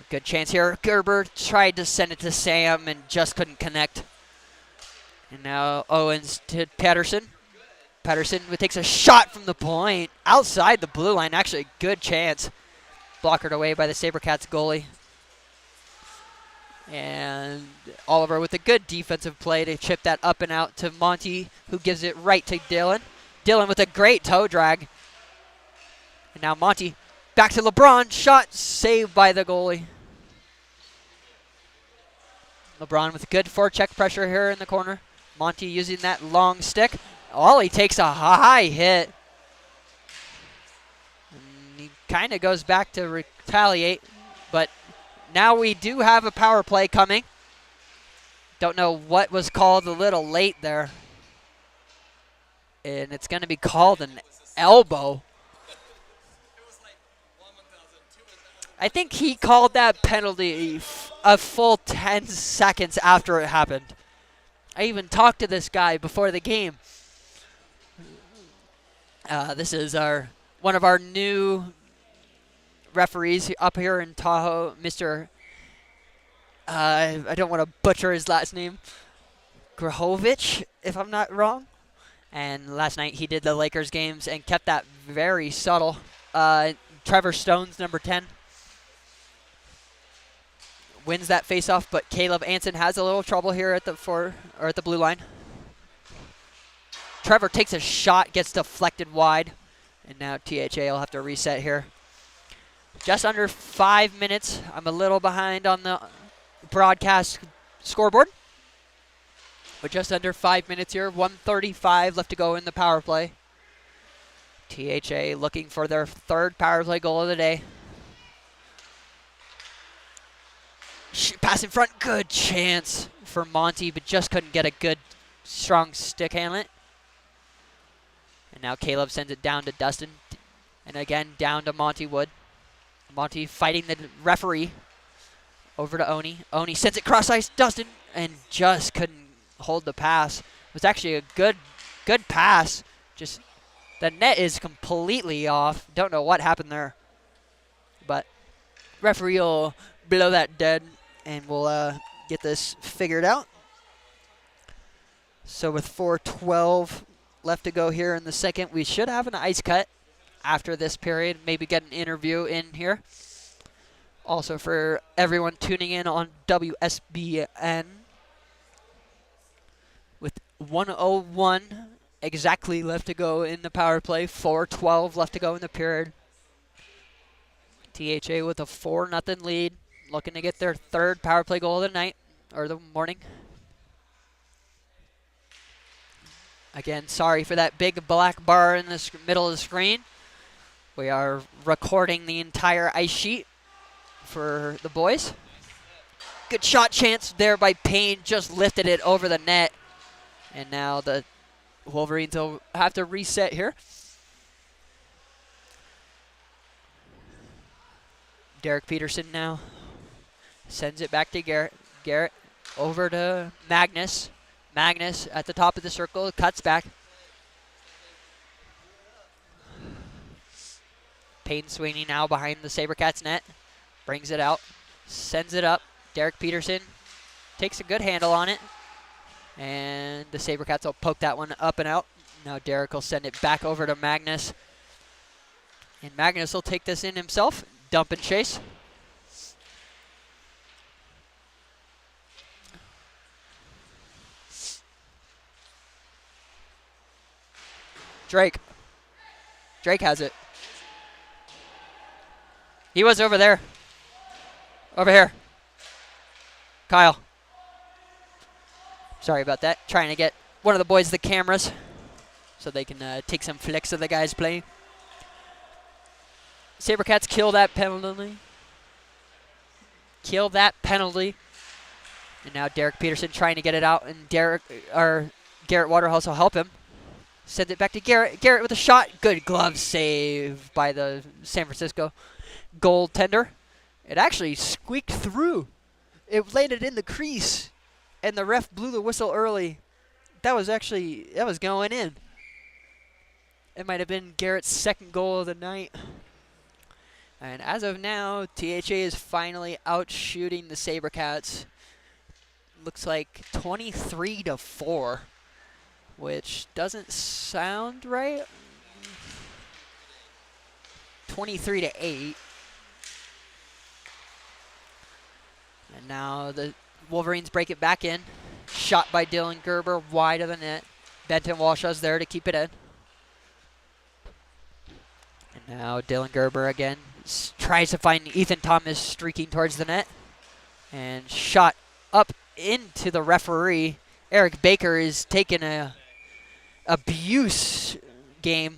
Good chance here. Gerber tried to send it to Sam and just couldn't connect. And now Owens to Patterson. Patterson takes a shot from the point outside the blue line. Actually, a good chance. Blockered away by the Sabercats goalie. And Oliver with a good defensive play to chip that up and out to Monty, who gives it right to Dylan. Dylan with a great toe drag. And now Monty back to LeBron. Shot saved by the goalie. LeBron with good forecheck pressure here in the corner. Monty using that long stick. Ollie takes a high hit. And he kind of goes back to retaliate, but now we do have a power play coming. Don't know what was called a little late there. And it's going to be called an elbow. I think he called that penalty a full 10 seconds after it happened. I even talked to this guy before the game. This is one of our new referees up here in Tahoe, Mr. I don't want to butcher his last name, Grahovich, if I'm not wrong. And last night he did the Lakers games and kept that very subtle. Trevor Stone's number 10. Wins that faceoff, but Caleb Anson has a little trouble here at the blue line. Trevor takes a shot, gets deflected wide, and now THA will have to reset here. Just under 5 minutes. I'm a little behind on the broadcast scoreboard, but just under 5 minutes here. 1:35 left to go in the power play. THA looking for their third power play goal of the day. Pass in front, good chance for Monty, but just couldn't get a good, strong stick handle it. And now Caleb sends it down to Dustin, and again down to Monty Wood. Monty fighting the referee. Over to Oni. Oni sends it cross ice, Dustin, and just couldn't hold the pass. It was actually a good pass. Just the net is completely off. Don't know what happened there, but referee will blow that dead. And we'll get this figured out. So with 4:12 left to go here in the second, we should have an ice cut after this period. Maybe get an interview in here. Also for everyone tuning in on WSBN. With 1:01 exactly left to go in the power play. 4:12 left to go in the period. THA with a 4-0 lead. Looking to get their third power play goal of the night, or the morning. Again, sorry for that big black bar in the middle of the screen. We are recording the entire ice sheet for the boys. Good shot chance there by Payne, just lifted it over the net. And now the Wolverines will have to reset here. Derek Peterson now. Sends it back to Garrett. Garrett over to Magnus. Magnus at the top of the circle, cuts back. Payne Sweeney now behind the Sabercats net. Brings it out. Sends it up. Derek Peterson takes a good handle on it. And the Sabercats will poke that one up and out. Now Derek will send it back over to Magnus. And Magnus will take this in himself. Dump and chase. Drake. Drake has it. He was over there. Over here. Kyle. Sorry about that. Trying to get one of the boys the cameras so they can take some flicks of the guys playing. Sabercats kill that penalty. Kill that penalty. And now Derek Peterson trying to get it out, and Garrett Waterhouse will help him. Sends it back to Garrett. Garrett with a shot. Good glove save by the San Francisco goaltender. It actually squeaked through. It landed in the crease, and the ref blew the whistle early. That was going in. It might have been Garrett's second goal of the night. And as of now, THA is finally out shooting the Sabercats. Looks like 23-4, which doesn't sound right. 23-8. And now the Wolverines break it back in. Shot by Dylan Gerber, wide of the net. Benton Walshaw's there to keep it in. And now Dylan Gerber again tries to find Ethan Thomas streaking towards the net. And shot up into the referee. Eric Baker is taking a abuse game.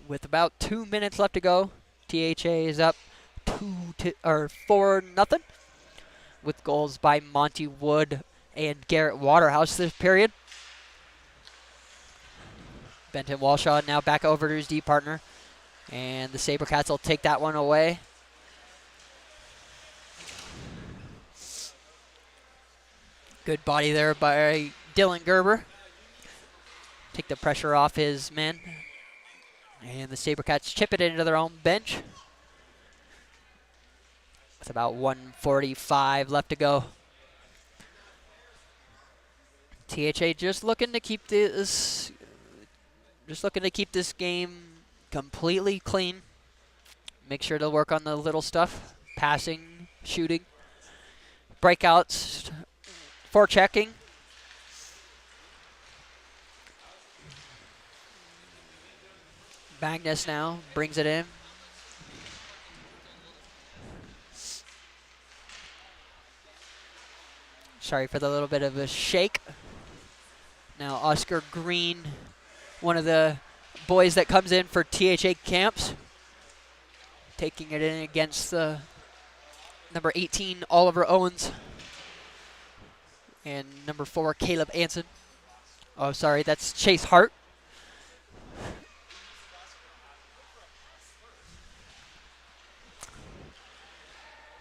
With about 2 minutes left to go, THA is up 4-0, with goals by Monty Wood and Garrett Waterhouse this period. Benton Walshaw now back over to his D partner, and the Sabercats will take that one away. Good body there by Dylan Gerber. Take the pressure off his men. And the Sabercats chip it into their own bench. With about 1:45 left to go. THA just looking to keep this game completely clean. Make sure to work on the little stuff. Passing, shooting, breakouts, forechecking. Magnus now brings it in. Sorry for the little bit of a shake. Now Oscar Green, one of the boys that comes in for THA camps, taking it in against the number 18 Oliver Owens and number 4 Caleb Anson. Oh, sorry, that's Chase Hart.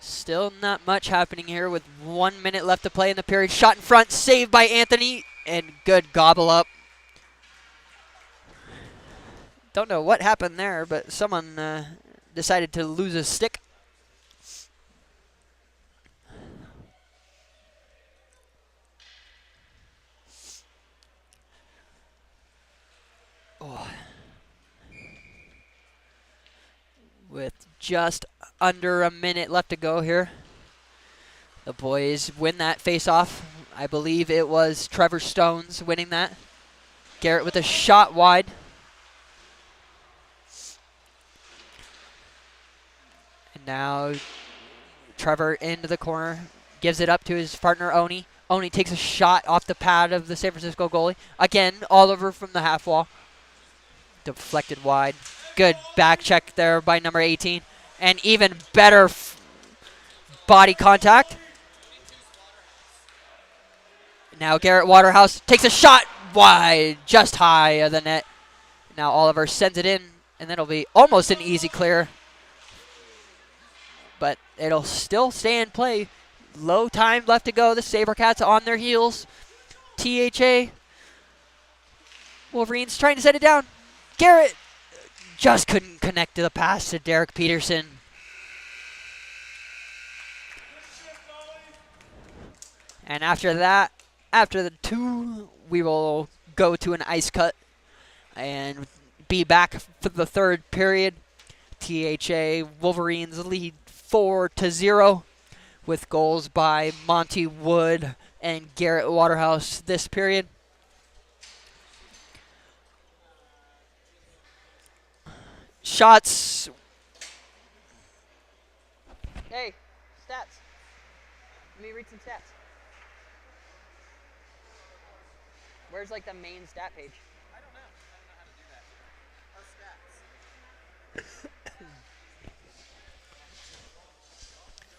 Still not much happening here with 1 minute left to play in the period. Shot in front, saved by Anthony, and good gobble up. Don't know what happened there, but someone decided to lose a stick. Oh. With just under a minute left to go here, the boys win that face-off. I believe it was Trevor Stones winning that. Garrett with a shot wide. And now Trevor into the corner, gives it up to his partner Oni. Oni takes a shot off the pad of the San Francisco goalie. Again, Oliver from the half wall. Deflected wide. Good back check there by number 18. And even better body contact. Now Garrett Waterhouse takes a shot wide, just high of the net. Now Oliver sends it in, and then it'll be almost an easy clear. But it'll still stay in play. Low time left to go. The Sabercats on their heels. THA. Wolverines trying to set it down. Garrett just couldn't connect to the pass to Derek Peterson. And after that, after the 2, we will go to an ice cut and be back for the third period. THA Wolverines lead 4-0 with goals by Monty Wood and Garrett Waterhouse this period. Shots. Hey, stats. Let me read some stats. Where's like the main stat page? I don't know. I don't know how to do that. Our stats.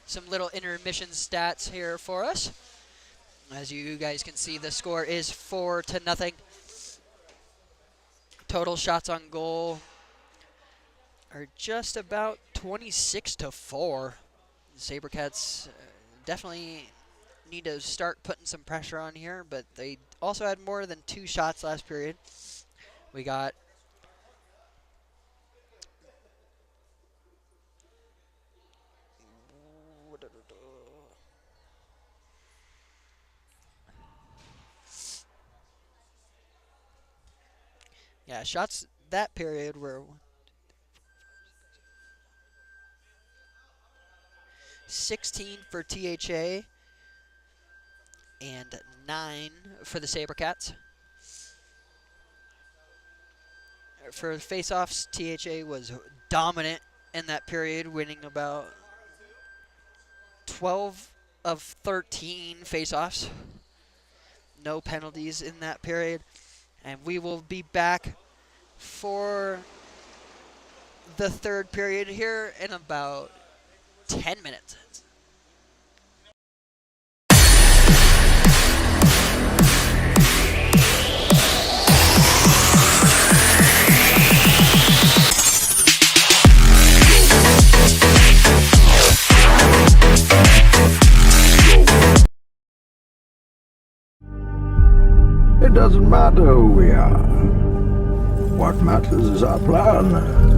Some little intermission stats here for us. As you guys can see, the score is 4-0. Total shots on goal are just about 26-4. Sabercats definitely need to start putting some pressure on here, but they also had more than 2 shots last period. We got shots that period were 16 for THA and 9 for the Sabercats. For face-offs, THA was dominant in that period, winning about 12 of 13 face-offs. No penalties in that period. And we will be back for the third period here in about 10 minutes. It doesn't matter who we are. What matters is our plan.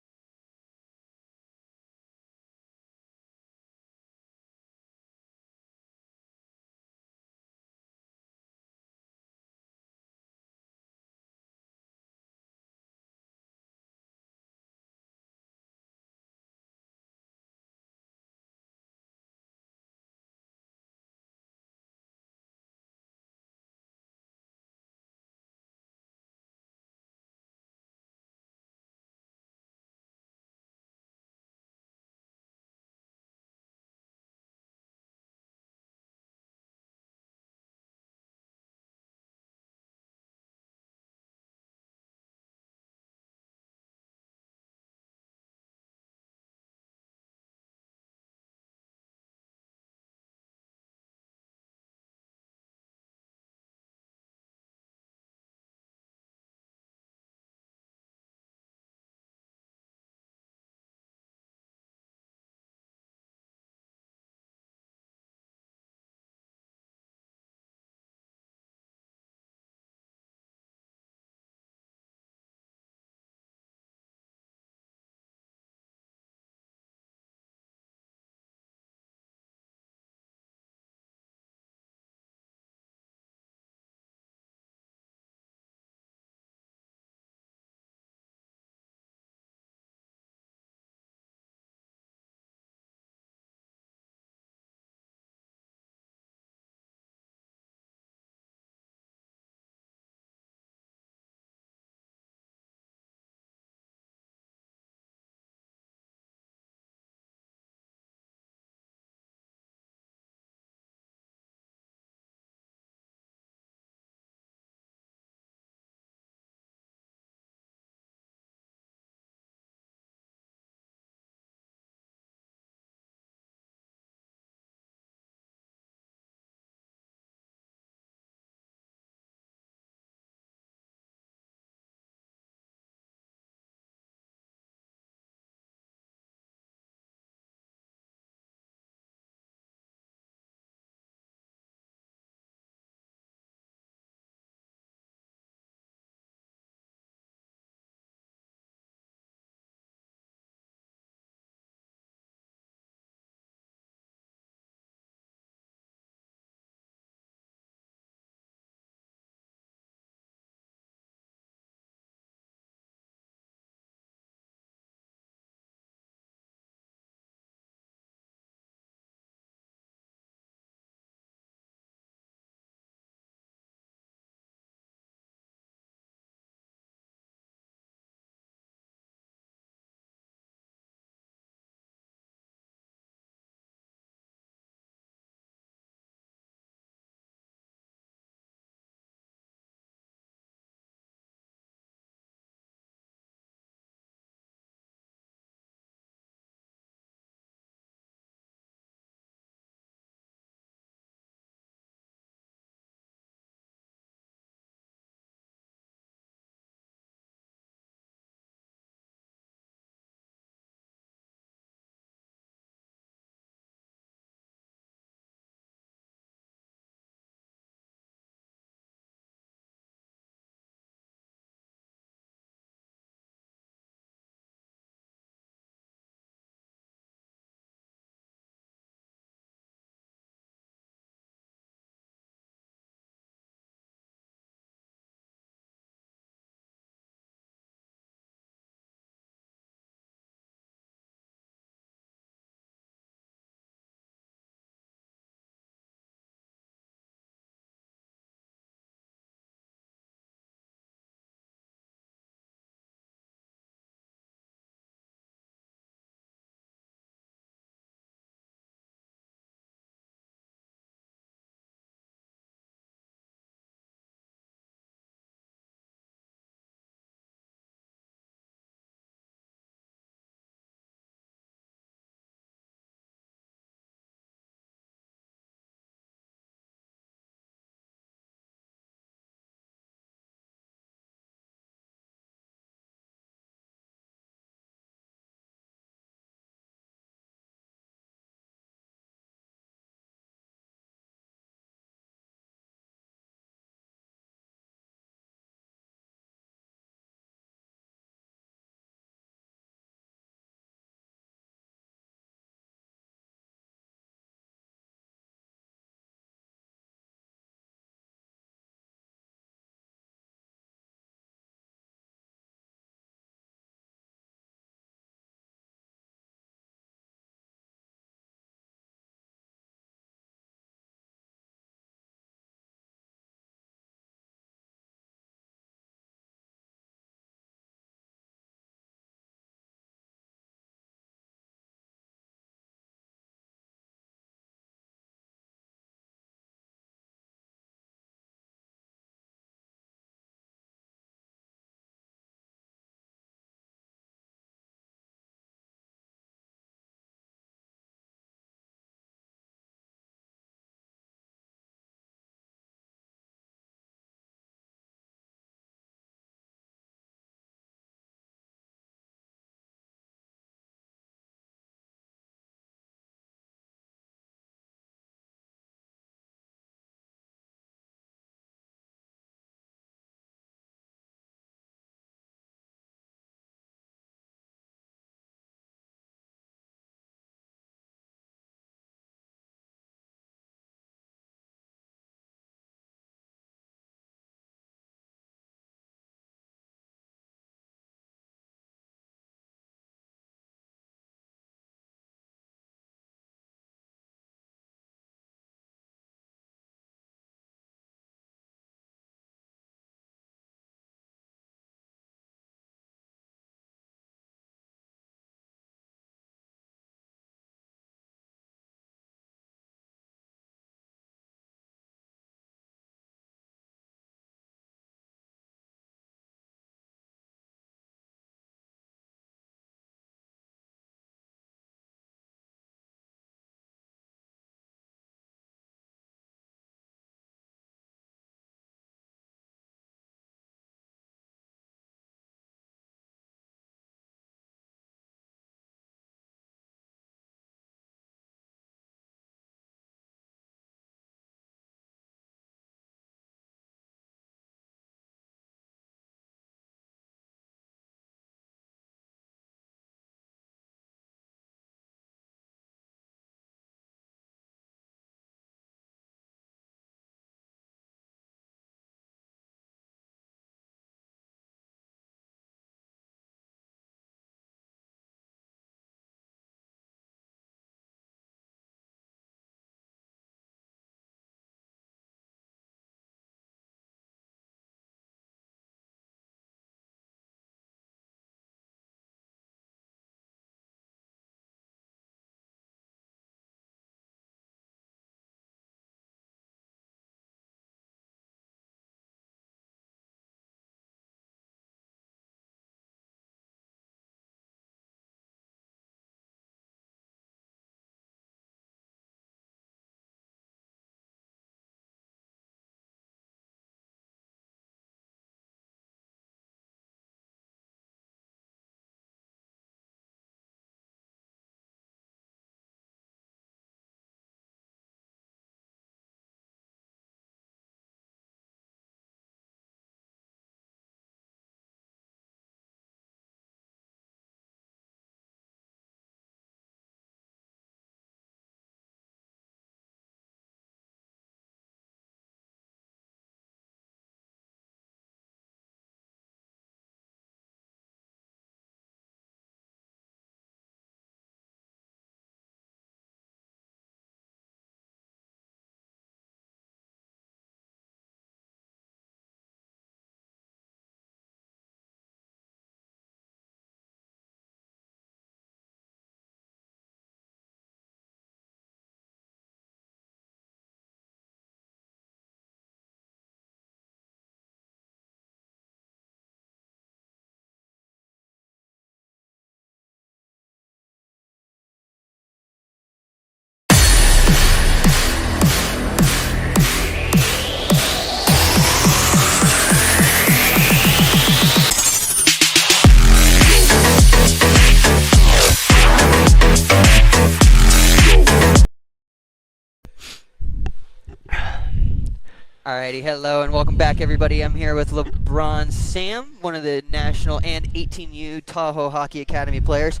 Alrighty, hello and welcome back, everybody. I'm here with LeBron Sam, one of the national and 18U Tahoe Hockey Academy players.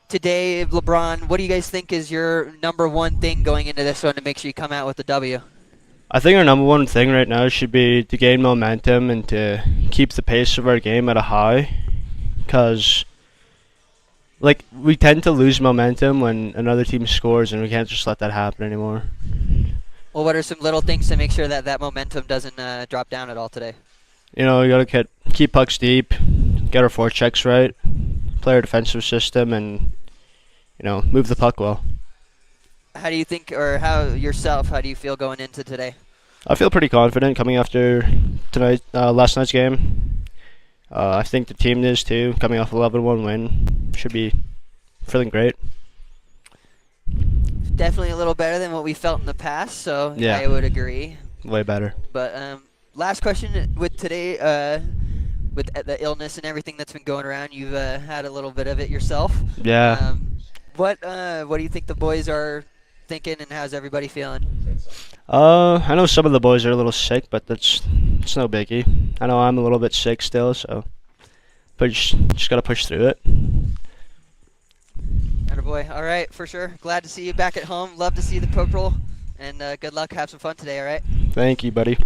Today, LeBron, what do you guys think is your number one thing going into this one to make sure you come out with a W? I think our number one thing right now should be to gain momentum and to keep the pace of our game at a high, because like we tend to lose momentum when another team scores, and we can't just let that happen anymore. Well, what are some little things to make sure that that momentum doesn't drop down at all today? You know, you gotta keep pucks deep, get our forechecks right, play our defensive system, and move the puck well. How do you think, or how do you feel going into today? I feel pretty confident coming after last night's game. I think the team is too, coming off a 11-1 win. Should be feeling great. Definitely a little better than what we felt in the past, so Yeah. I would agree. Way better. But last question with today, with the illness and everything that's been going around, you've had a little bit of it yourself. Yeah. What do you think the boys are thinking, and how's everybody feeling? I know some of the boys are a little sick, but it's no biggie. I know I'm a little bit sick still, but just gotta push through it. Attaboy. All right, for sure. Glad to see you back at home. Love to see the purple, and good luck. Have some fun today, all right? Thank you, buddy.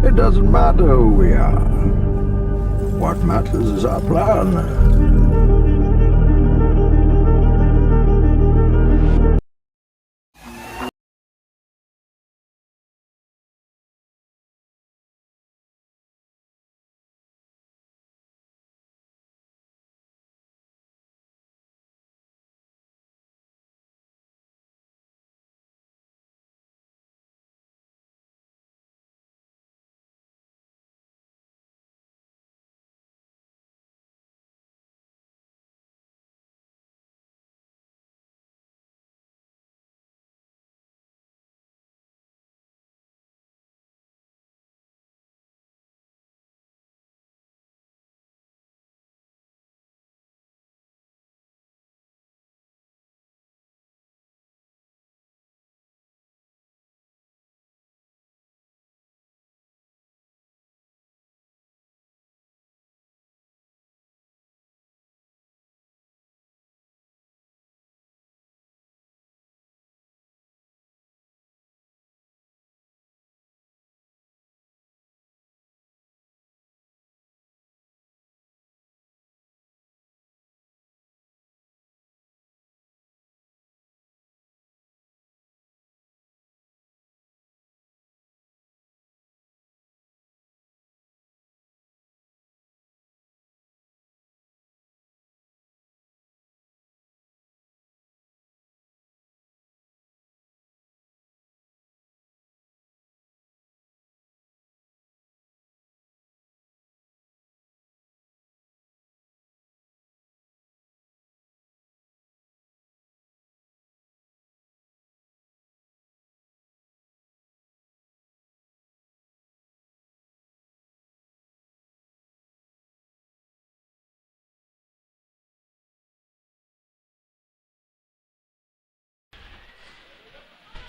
It doesn't matter who we are. What matters is our plan.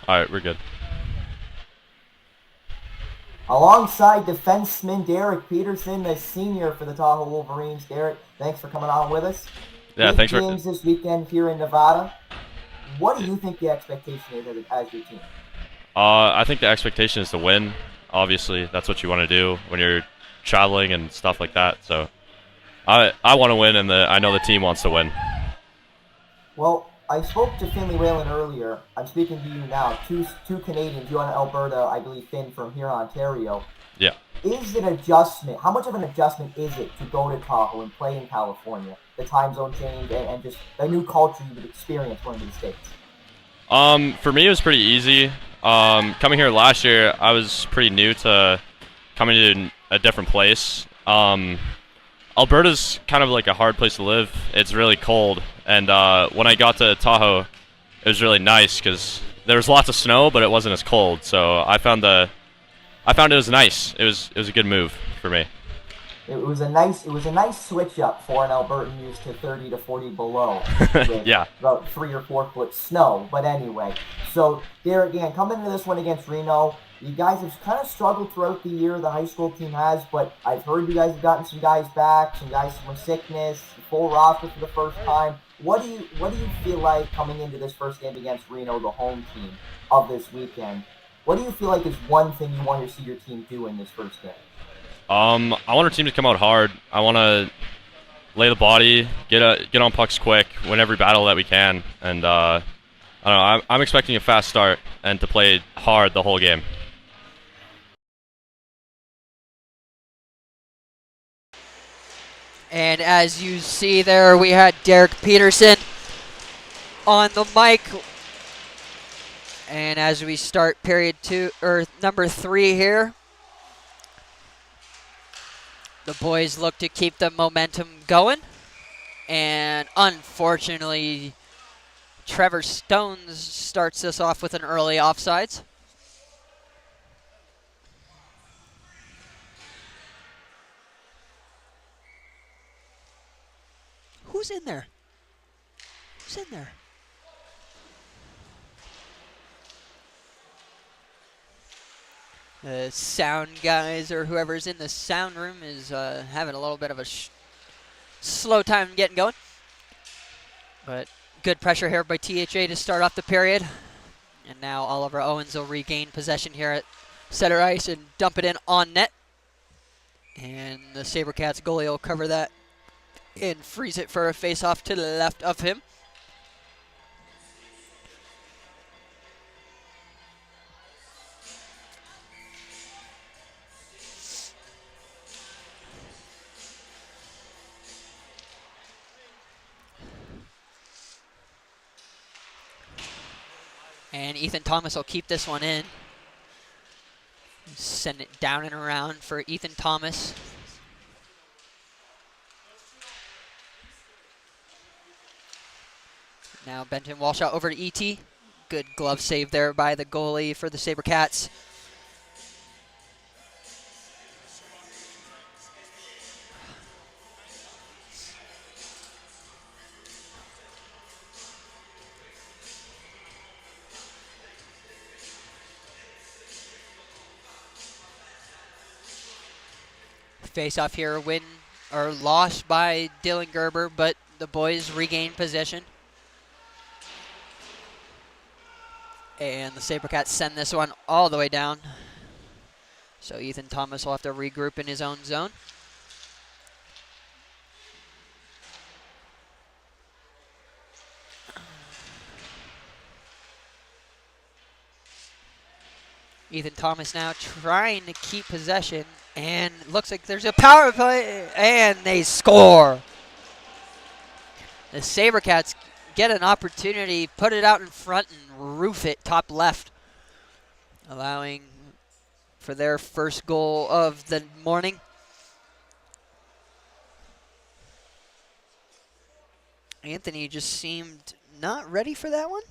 All right, we're good. Alongside defenseman Derek Peterson, the senior for the Tahoe Wolverines. Derek, thanks for coming on with us. Yeah, Big thanks for. games this weekend here in Nevada. What do you think the expectation is as your team? I think the expectation is to win. Obviously, that's what you want to do when you're traveling and stuff like that. So, I want to win, and I know the team wants to win. Well, I spoke to Finley Whalen earlier. I'm speaking to you now. Two Canadians, you in Alberta, I believe Finn from here in Ontario. Yeah. Is it an adjustment? How much of an adjustment is it to go to Tahoe and play in California? The time zone change and just the new culture you would experience going to the States. For me, it was pretty easy. Coming here last year, I was pretty new to coming to a different place. Alberta's kind of like a hard place to live. It's really cold, and when I got to Tahoe, it was really nice because there was lots of snow, but it wasn't as cold. So I found it was nice. It was a good move for me. It was a nice switch up for an Albertan used to 30 to 40 below with Yeah. about 3 or 4 foot snow. But anyway, so there again, coming into this one against Reno, you guys have kind of struggled throughout the year. The high school team has, but I've heard you guys have gotten some guys back, some guys from sickness, full roster for the first time. What do you feel like coming into this first game against Reno, the home team of this weekend? What do you feel like is one thing you want to see your team do in this first game? I want our team to come out hard. I want to lay the body, get on pucks quick, win every battle that we can, and I don't know. I'm expecting a fast start and to play hard the whole game. And as you see there, we had Derek Peterson on the mic. And as we start period 2 or number 3 here, the boys look to keep the momentum going. And unfortunately, Trevor Stones starts this off with an early offsides. Who's in there? Who's in there? The sound guys or whoever's in the sound room is having a little bit of a slow time getting going. But good pressure here by THA to start off the period. And now Oliver Owens will regain possession here at center ice and dump it in on net. And the Sabercats goalie will cover that and freeze it for a face-off to the left of him. And Ethan Thomas will keep this one in. Send it down and around for Ethan Thomas. Now Benton Walshaw over to ET. Good glove save there by the goalie for the Sabercats. Face off here, win or lost by Dylan Gerber, but the boys regain possession. And the Sabercats send this one all the way down. So Ethan Thomas will have to regroup in his own zone. Ethan Thomas now trying to keep possession, and looks like there's a power play, and they score. The Sabercats get an opportunity, put it out in front, and roof it top left, allowing for their first goal of the morning. Anthony just seemed not ready for that one,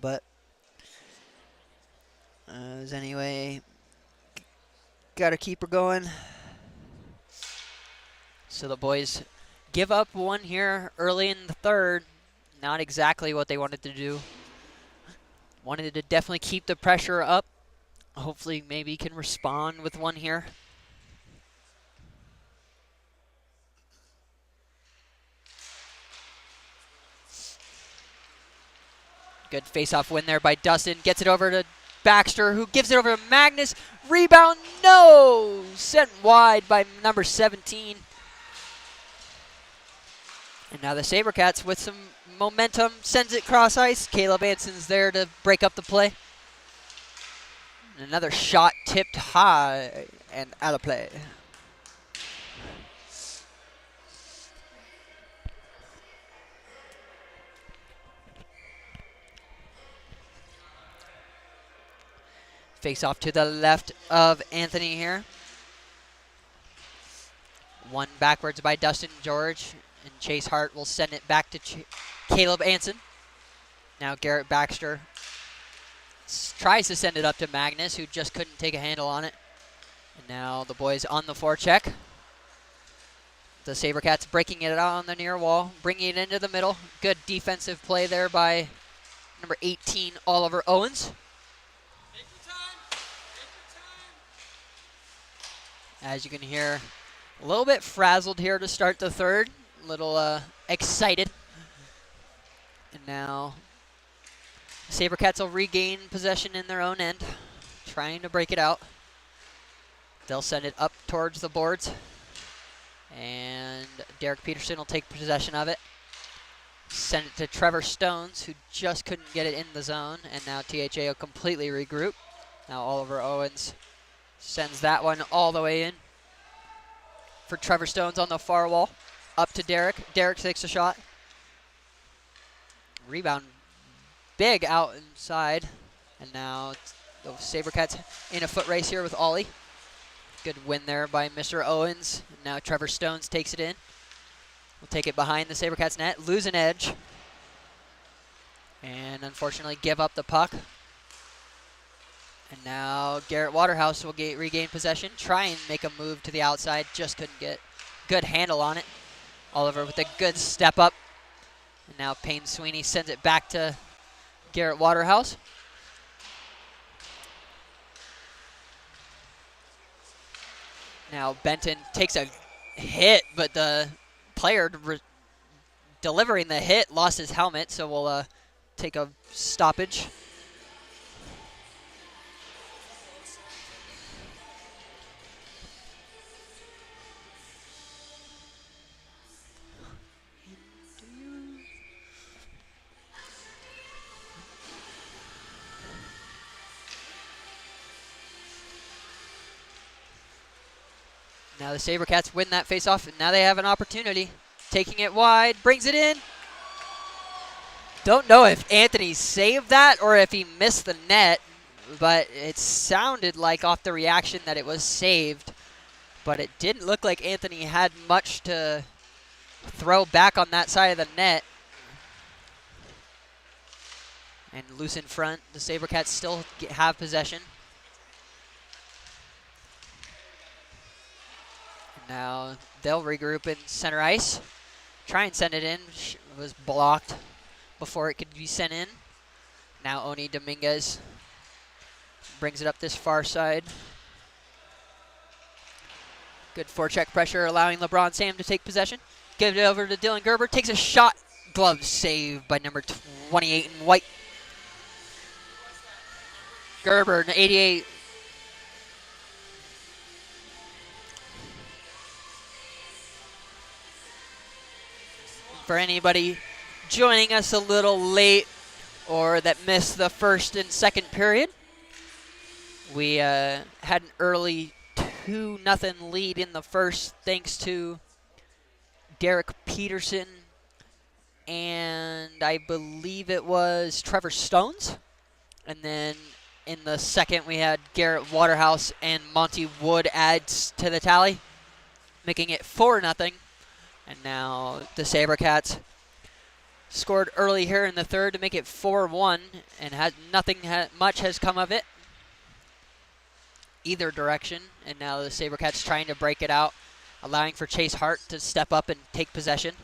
but anyway, got to keep her going. So the boys give up one here early in the third. Not exactly what they wanted to do. Wanted to definitely keep the pressure up. Hopefully maybe can respond with one here. Good face-off win there by Dustin. Gets it over to Baxter, who gives it over to Magnus. Rebound, no! Sent wide by number 17. And now the Sabercats with some momentum sends it cross ice. Caleb Anson's there to break up the play. Another shot tipped high and out of play. Face off to the left of Anthony here. One backwards by Dustin George, and Chase Hart will send it back to Caleb Anson. Now Garrett Baxter tries to send it up to Magnus, who just couldn't take a handle on it. And now the boys on the forecheck. The Sabercats breaking it out on the near wall, bringing it into the middle. Good defensive play there by number 18, Oliver Owens. As you can hear, a little bit frazzled here to start the third. A little excited. And now Sabercats will regain possession in their own end, trying to break it out. They'll send it up towards the boards. And Derek Peterson will take possession of it. Send it to Trevor Stones, who just couldn't get it in the zone. And now THA will completely regroup. Now Oliver Owens sends that one all the way in for Trevor Stones on the far wall. Up to Derek. Derek takes a shot. Rebound big out inside. And now the Sabercats in a foot race here with Ollie. Good win there by Mr. Owens. Now Trevor Stones takes it in. We'll take it behind the Sabercats net, lose an edge. And unfortunately give up the puck. And now Garrett Waterhouse will regain possession, try and make a move to the outside, just couldn't get good handle on it. Oliver with a good step up. And now Payne Sweeney sends it back to Garrett Waterhouse. Now Benton takes a hit, but the player delivering the hit lost his helmet, so we'll take a stoppage. Now the Sabercats win that faceoff, and now they have an opportunity. Taking it wide, brings it in. Don't know if Anthony saved that or if he missed the net, but it sounded like off the reaction that it was saved. But it didn't look like Anthony had much to throw back on that side of the net. And loose in front, the Sabercats still have possession. Now they'll regroup in center ice. Try and send it in. It was blocked before it could be sent in. Now Oni Dominguez brings it up this far side. Good forecheck pressure, allowing LeBron Sam to take possession. Give it over to Dylan Gerber. Takes a shot. Glove save by number 28 in white. Gerber, an 88. For anybody joining us a little late or that missed the first and second period, we had an early 2-0 lead in the first thanks to Derek Peterson and I believe it was Trevor Stones. And then in the second we had Garrett Waterhouse and Monty Wood adds to the tally, making it 4-0. And now the Sabercats scored early here in the third to make it 4-1, and nothing much has come of it either direction. And now the Sabercats trying to break it out, allowing for Chase Hart to step up and take possession.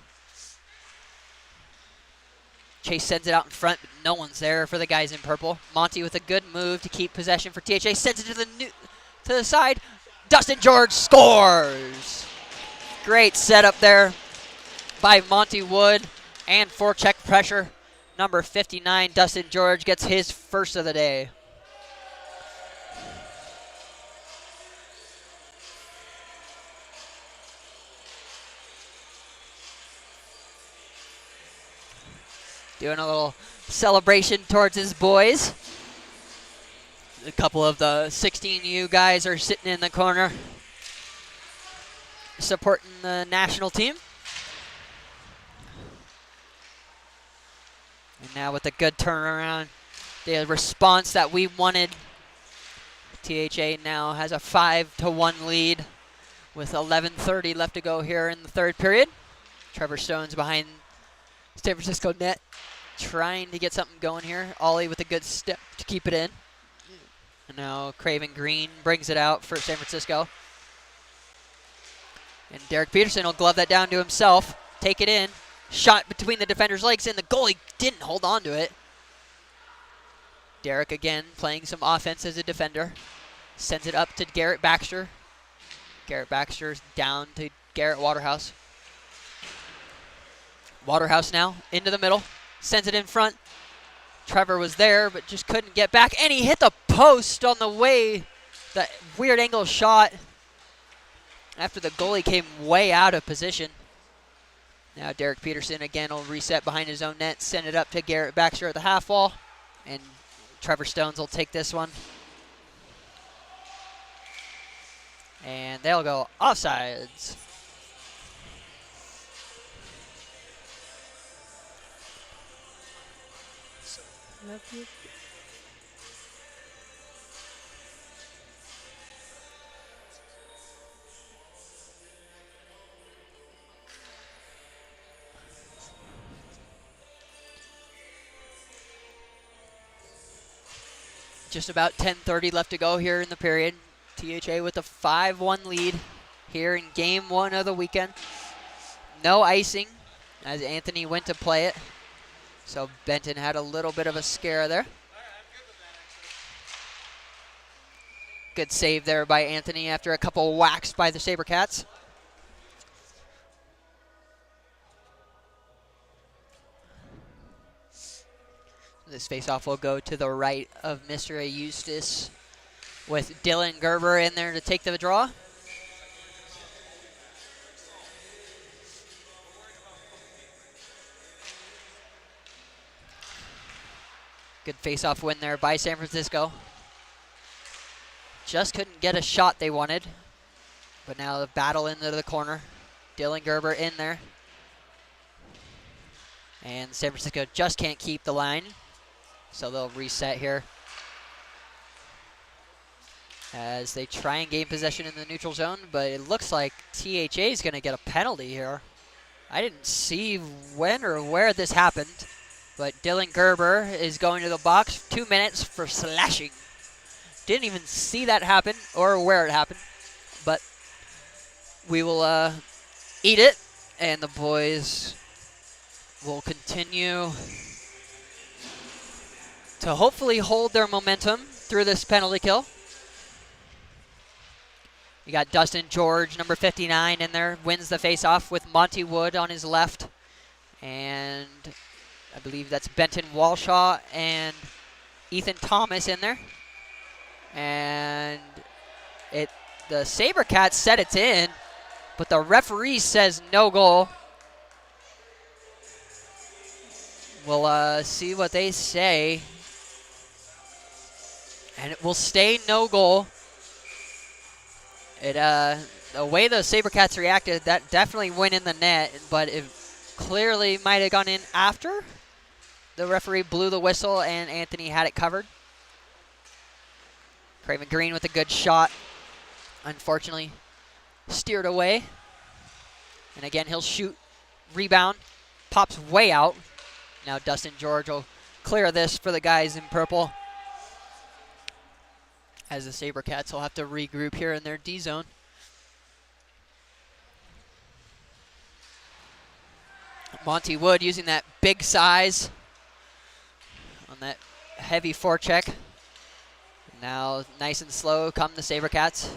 Chase sends it out in front, but no one's there for the guys in purple. Monty with a good move to keep possession for THA, sends it to the side. Dustin George scores! Great setup there by Monty Wood and forecheck pressure. Number 59, Dustin George, gets his first of the day. Doing a little celebration towards his boys. A couple of the 16U guys are sitting in the corner, supporting the national team. And now with a good turnaround, the response that we wanted, THA now has a 5-1 lead with 11:30 left to go here in the third period. Trevor Stones behind San Francisco net, trying to get something going here. Ollie with a good step to keep it in. And now Craven Green brings it out for San Francisco. And Derek Peterson will glove that down to himself, take it in. Shot between the defender's legs, and the goalie didn't hold on to it. Derek again playing some offense as a defender. Sends it up to Garrett Baxter. Garrett Baxter's down to Garrett Waterhouse. Waterhouse now into the middle. Sends it in front. Trevor was there, but just couldn't get back. And he hit the post on the way. That weird angle shot after the goalie came way out of position. Now Derek Peterson again will reset behind his own net, send it up to Garrett Baxter at the half wall, and Trevor Stones will take this one. And they'll go offsides. Just about 10:30 left to go here in the period. THA with a 5-1 lead here in game 1 of the weekend. No icing as Anthony went to play it. So Benton had a little bit of a scare there. Good save there by Anthony after a couple whacks by the Sabercats. This faceoff will go to the right of Mr. Eustace with Dylan Gerber in there to take the draw. Good faceoff win there by San Francisco. Just couldn't get a shot they wanted. But now the battle into the corner. Dylan Gerber in there. And San Francisco just can't keep the line. So they'll reset here as they try and gain possession in the neutral zone, but it looks like THA is going to get a penalty here. I didn't see when or where this happened, but Dylan Gerber is going to the box. 2 minutes for slashing. Didn't even see that happen or where it happened, but we will eat it, and the boys will continue to hopefully hold their momentum through this penalty kill. You got Dustin George, number 59, in there, wins the faceoff with Monty Wood on his left. And I believe that's Benton Walshaw and Ethan Thomas in there. And the Sabercats said it's in, but the referee says no goal. We'll see what they say. And it will stay no goal. The way the Sabercats reacted, that definitely went in the net, but it clearly might have gone in after the referee blew the whistle and Anthony had it covered. Craven Green with a good shot. Unfortunately, steered away. And again, he'll shoot, rebound, pops way out. Now Dustin George will clear this for the guys in purple, as the Sabercats will have to regroup here in their D zone. Monty Wood using that big size on that heavy forecheck. Now nice and slow come the Sabercats.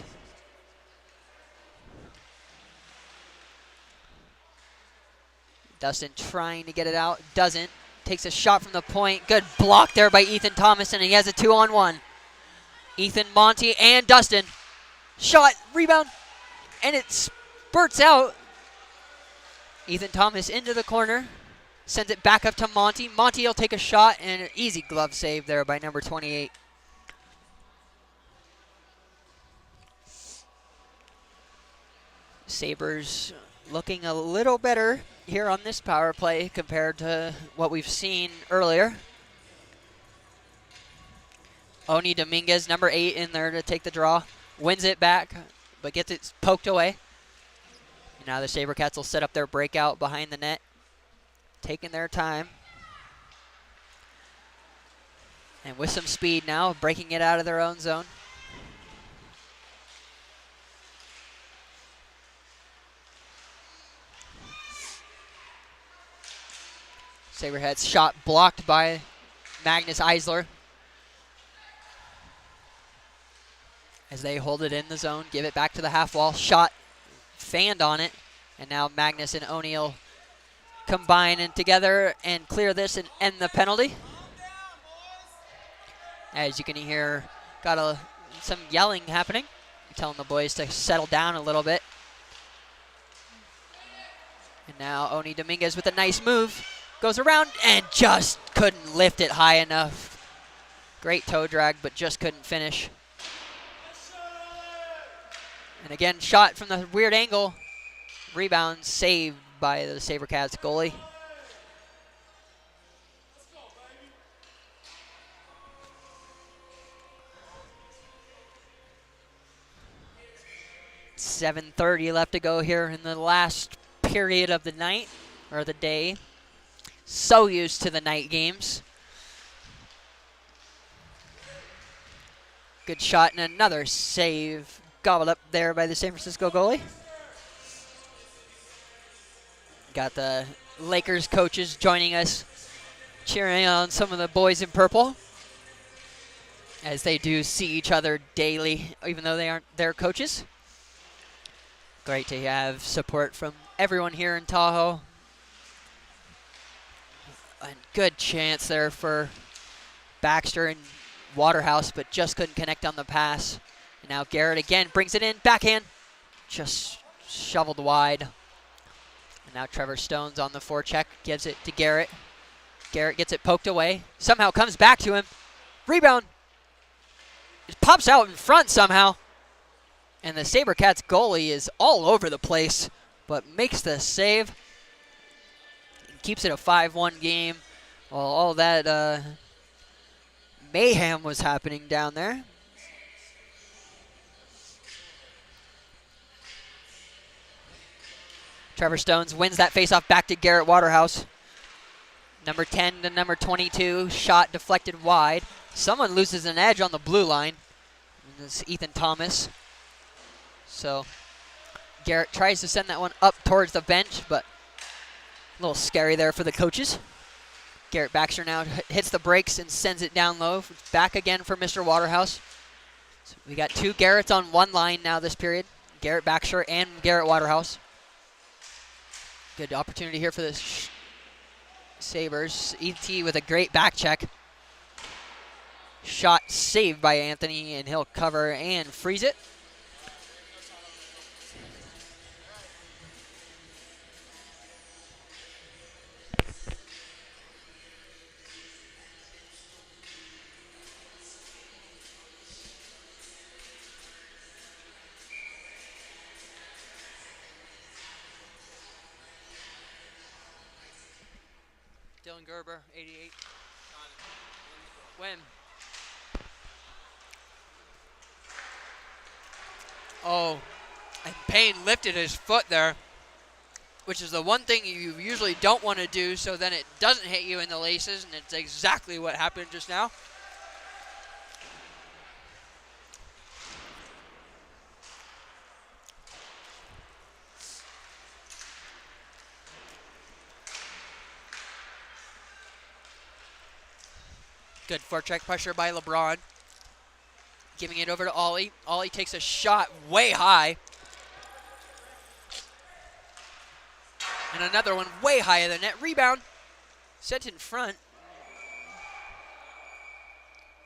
Dustin trying to get it out, doesn't. Takes a shot from the point. Good block there by Ethan Thomas, and he has a 2-on-1. Ethan, Monty, and Dustin. Shot, rebound, and it spurts out. Ethan Thomas into the corner. Sends it back up to Monty. Monty will take a shot, and an easy glove save there by number 28. Sabres looking a little better here on this power play compared to what we've seen earlier. Oni Dominguez, number 8, in there to take the draw. Wins it back, but gets it poked away. And now the Sabercats will set up their breakout behind the net, taking their time. And with some speed now, breaking it out of their own zone. Sabercats shot blocked by Magnus Eisler. As they hold it in the zone, give it back to the half wall. Shot fanned on it. And now Magnus and O'Neal combine and together and clear this and end the penalty. As you can hear, some yelling happening. Telling the boys to settle down a little bit. And now Oni Dominguez with a nice move. Goes around and just couldn't lift it high enough. Great toe drag, but just couldn't finish. And again, shot from the weird angle. Rebound saved by the Sabercats goalie. .7:30 left to go here in the last period of the night, or the day. So used to the night games. Good shot and another save. Gobbled up there by the San Francisco goalie. Got the Lakers coaches joining us, cheering on some of the boys in purple, as they do see each other daily, even though they aren't their coaches. Great to have support from everyone here in Tahoe. A good chance there for Baxter and Waterhouse, but just couldn't connect on the pass. And now Garrett again brings it in, backhand, just shoveled wide. And now Trevor Stone's on the forecheck, gives it to Garrett. Garrett gets it poked away, somehow comes back to him. Rebound. It pops out in front somehow. And the Sabercats goalie is all over the place, but makes the save. Keeps it a 5-1 game. While all that mayhem was happening down there. Trevor Stones wins that faceoff back to Garrett Waterhouse. Number 10 to number 22. Shot deflected wide. Someone loses an edge on the blue line. And it's Ethan Thomas. So Garrett tries to send that one up towards the bench, but a little scary there for the coaches. Garrett Baxter now hits the brakes and sends it down low. Back again for Mr. Waterhouse. So we got two Garretts on one line now this period. Garrett Baxter and Garrett Waterhouse. Good opportunity here for the Sabres. ET with a great back check. Shot saved by Anthony, and he'll cover and freeze it. Dylan Gerber, 88. When? Oh, and Payne lifted his foot there, which is the one thing you usually don't want to do, so then it doesn't hit you in the laces, and it's exactly what happened just now. Good forecheck pressure by LeBron. Giving it over to Ollie. Ollie takes a shot way high. And another one way higher than net. Rebound. Sent in front.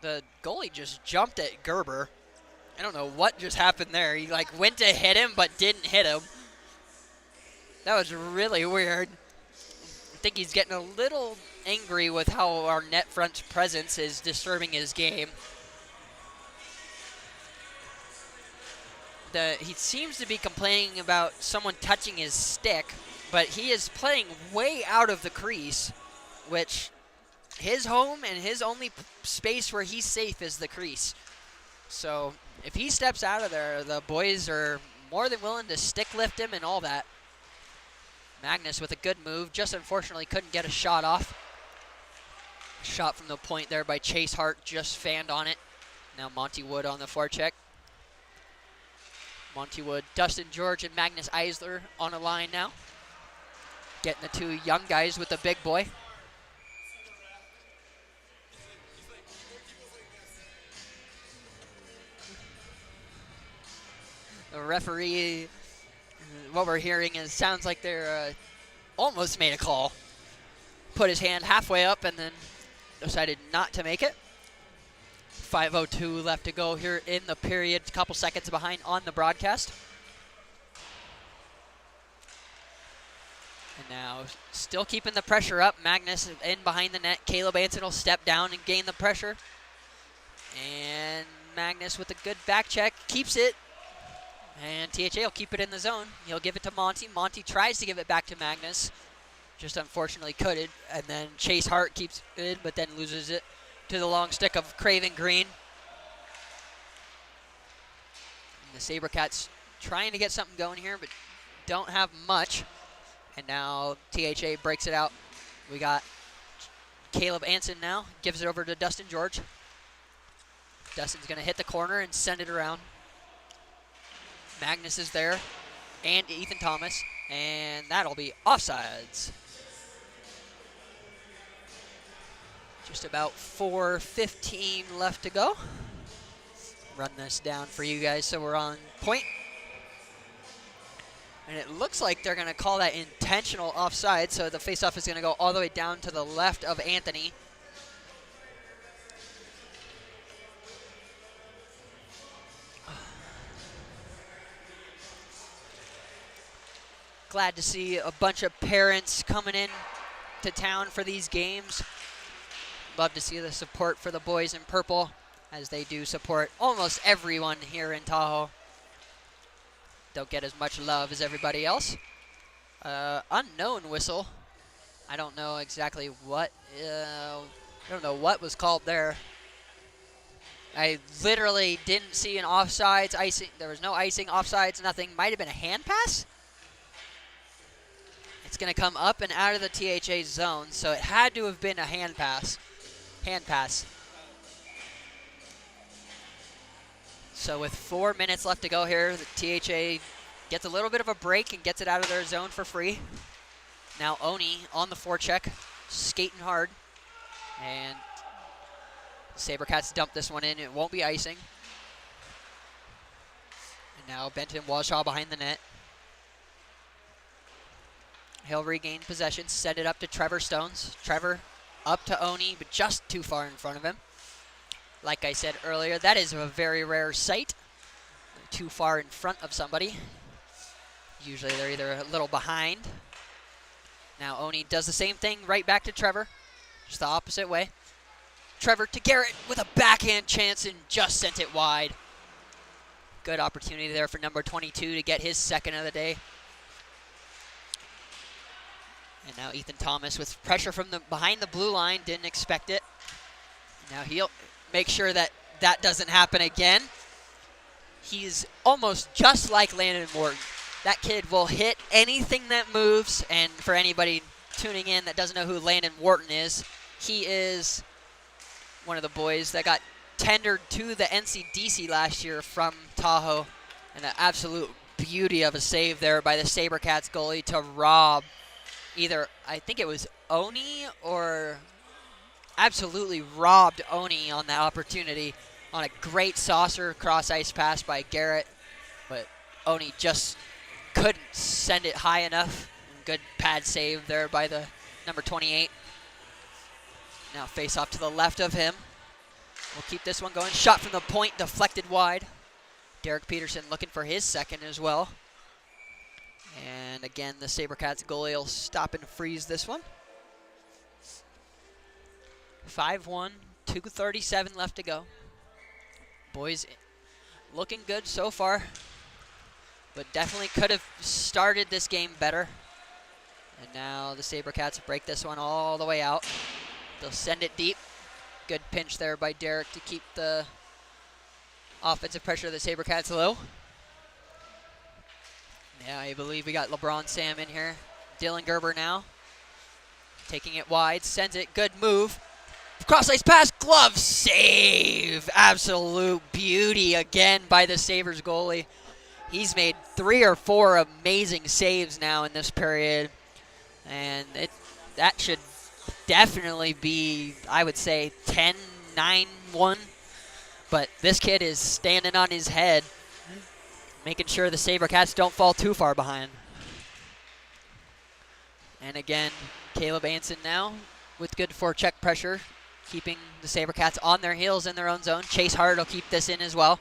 The goalie just jumped at Gerber. I don't know what just happened there. He went to hit him but didn't hit him. That was really weird. I think he's getting a little angry with how our net front presence is disturbing his game. He seems to be complaining about someone touching his stick, but he is playing way out of the crease, which his home and his only space where he's safe is the crease. So if he steps out of there, the boys are more than willing to stick lift him and all that. Magnus with a good move, just unfortunately couldn't get a shot off. Shot from the point there by Chase Hart, just fanned on it. Now Monty Wood on the forecheck. Monty Wood, Dustin George, and Magnus Eisler on a line now. Getting the two young guys with the big boy. The referee, what we're hearing is sounds like they're almost made a call. Put his hand halfway up and then decided not to make it. 5:02 left to go here in the period. A couple seconds behind on the broadcast. And now still keeping the pressure up. Magnus in behind the net. Caleb Anson will step down and gain the pressure. And Magnus with a good back check. Keeps it. And THA will keep it in the zone. He'll give it to Monty. Monty tries to give it back to Magnus. Just unfortunately couldn't. And then Chase Hart keeps it, but then loses it to the long stick of Craven Green. And the Sabercats trying to get something going here, but don't have much. And now THA breaks it out. We got Caleb Anson now. Gives it over to Dustin George. Dustin's going to hit the corner and send it around. Magnus is there. And Ethan Thomas. And that'll be offsides. Just about 4:15 left to go. Run this down for you guys so we're on point. And it looks like they're going to call that intentional offside, so the faceoff is going to go all the way down to the left of Anthony. Glad to see a bunch of parents coming in to town for these games. Love to see the support for the boys in purple, as they do support almost everyone here in Tahoe. Don't get as much love as everybody else. Unknown whistle. I don't know exactly what. I don't know what was called there. I literally didn't see an offsides, icing. There was no icing, offsides, nothing. Might have been a hand pass. It's going to come up and out of the THA zone, so it had to have been a hand pass. Hand pass. So with 4 minutes left to go here, the THA gets a little bit of a break and gets it out of their zone for free. Now Oni on the forecheck, skating hard. And Sabercats dump this one in. It won't be icing. And now Benton Walshaw behind the net. He'll regain possession, set it up to Trevor Stones. Trevor up to Oni, but just too far in front of him. Like I said earlier, that is a very rare sight. Too far in front of somebody. Usually they're either a little behind. Now Oni does the same thing right back to Trevor. Just the opposite way. Trevor to Garrett with a backhand chance and just sent it wide. Good opportunity there for number 22 to get his second of the day. And now Ethan Thomas with pressure from the behind the blue line. Didn't expect it. Now he'll make sure that that doesn't happen again. He's almost just like Landon Morton. That kid will hit anything that moves. And for anybody tuning in that doesn't know who Landon Wharton is, he is one of the boys that got tendered to the NCDC last year from Tahoe. And an absolute beauty of a save there by the Sabercats goalie to rob either, I think it was Oni, or absolutely robbed Oni on that opportunity on a great saucer cross ice pass by Garrett. But Oni just couldn't send it high enough. Good pad save there by the number 28. Now face off to the left of him. We'll keep this one going. Shot from the point, deflected wide. Derek Peterson looking for his second as well. And again, the Sabercats goalie will stop and freeze this one. 5-1, 2:37 left to go. Boys looking good so far, but definitely could have started this game better. And now the Sabercats break this one all the way out. They'll send it deep. Good pinch there by Derek to keep the offensive pressure of the Sabercats low. Yeah, I believe we got LeBron Sam in here. Dylan Gerber now. Taking it wide, sends it, good move. Cross ice pass, glove save. Absolute beauty again by the Sabres goalie. He's made 3 or 4 amazing saves now in this period. And that should definitely be, I would say, 10-9-1. But this kid is standing on his head, making sure the Sabercats don't fall too far behind. And again, Caleb Anson now with good forecheck pressure, keeping the Sabercats on their heels in their own zone. Chase Hart will keep this in as well.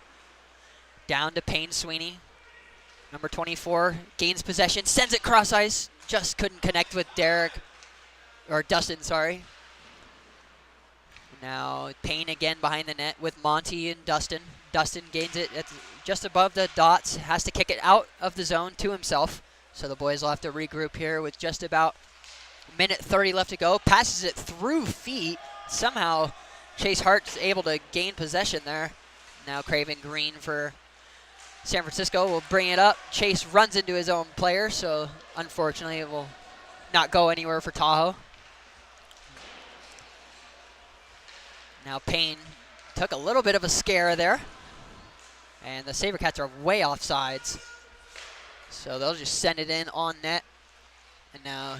Down to Payne Sweeney. Number 24 gains possession, sends it cross ice. Just couldn't connect with Dustin, sorry. Now Payne again behind the net with Monty and Dustin. Dustin gains it at just above the dots, has to kick it out of the zone to himself. So the boys will have to regroup here with just about a minute 30 left to go. Passes it through feet. Somehow Chase Hart's able to gain possession there. Now Craven Green for San Francisco will bring it up. Chase runs into his own player, so unfortunately it will not go anywhere for Tahoe. Now Payne took a little bit of a scare there. And the Sabercats are way off sides. So they'll just send it in on net. And now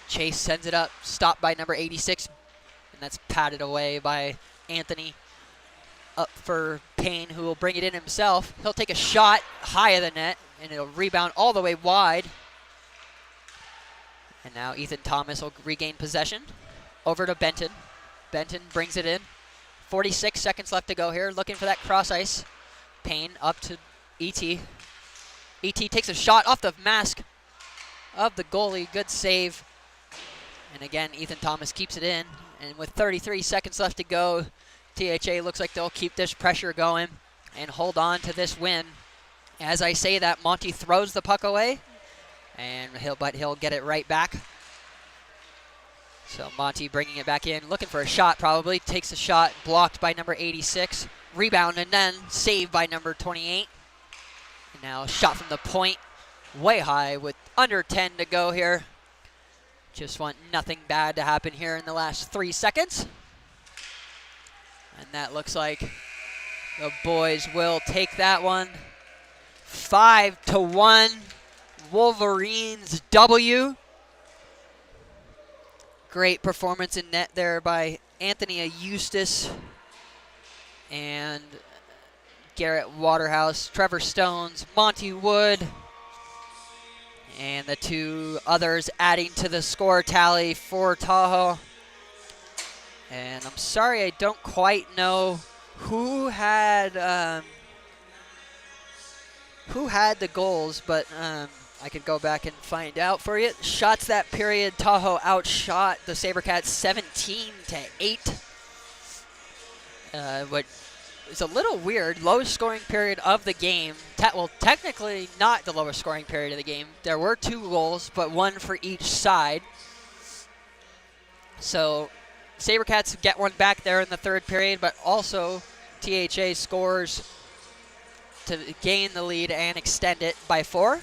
Chase sends it up, stopped by number 86. And that's patted away by Anthony. Up for Payne, who will bring it in himself. He'll take a shot high of the net, and it'll rebound all the way wide. And now Ethan Thomas will regain possession. Over to Benton. Benton brings it in. 46 seconds left to go here, looking for that cross ice. Payne up to E.T. E.T. takes a shot off the mask of the goalie. Good save. And again, Ethan Thomas keeps it in. And with 33 seconds left to go, THA looks like they'll keep this pressure going and hold on to this win. As I say that, Monty throws the puck away, but he'll get it right back. So Monty bringing it back in, looking for a shot probably. Takes a shot, blocked by number 86. Rebound and then saved by number 28. And now shot from the point, way high with under 10 to go here. Just want nothing bad to happen here in the last 3 seconds. And that looks like the boys will take that one. 5-1, Wolverines W. Great performance in net there by Anthony Eustace and Garrett Waterhouse, Trevor Stones, Monty Wood, and the two others adding to the score tally for Tahoe. And I'm sorry, I don't quite know who had the goals, but I could go back and find out for you. Shots that period, Tahoe outshot the Sabercats 17-8. What is a little weird, lowest scoring period of the game. Well, technically not the lowest scoring period of the game. There were 2 goals, but 1 for each side. So Sabercats get one back there in the third period, but also THA scores to gain the lead and extend it by 4.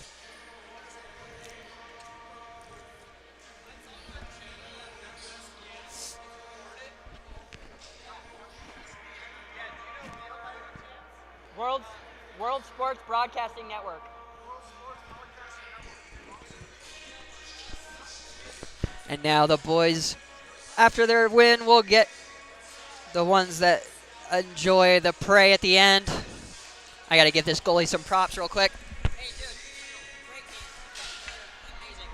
World Sports Broadcasting Network. And now the boys, after their win, will get the ones that enjoy the prey at the end. I got to give this goalie some props real quick. Hey, dude. Great game. Amazing.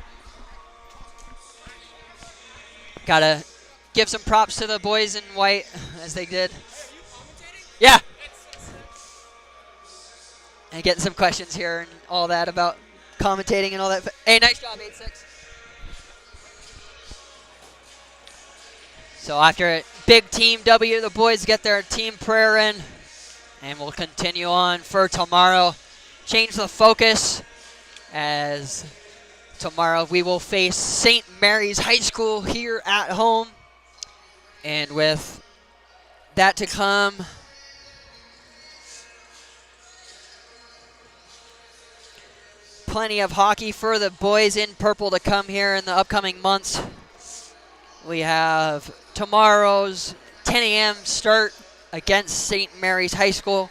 Got to give some props to the boys in white, as they did. Yeah. And getting some questions here and all that about commentating and all that. Hey, nice job, 8-6. So after a big team W, the boys get their team prayer in. And we'll continue on for tomorrow. Change the focus as tomorrow we will face St. Mary's High School here at home. And with that to come, plenty of hockey for the boys in purple to come here in the upcoming months. We have tomorrow's 10 a.m. start against St. Mary's High School.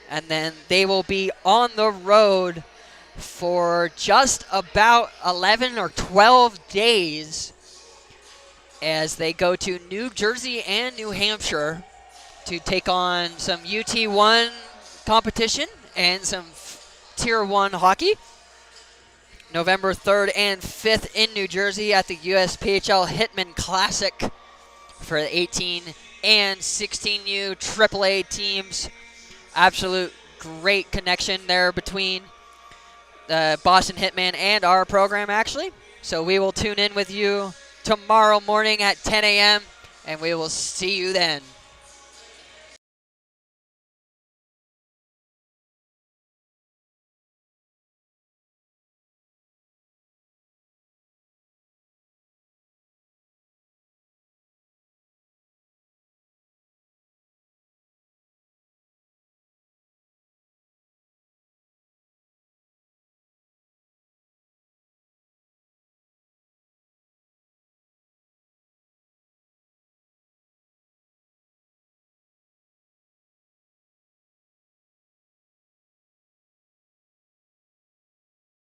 And then they will be on the road for just about 11 or 12 days as they go to New Jersey and New Hampshire to take on some UT1 competition and some Tier 1 hockey. November 3rd and 5th in New Jersey at the USPHL Hitman Classic for the 18 and 16U AAA teams. Absolute great connection there between the Boston Hitman and our program, actually. So we will tune in with you tomorrow morning at 10 a.m., and we will see you then.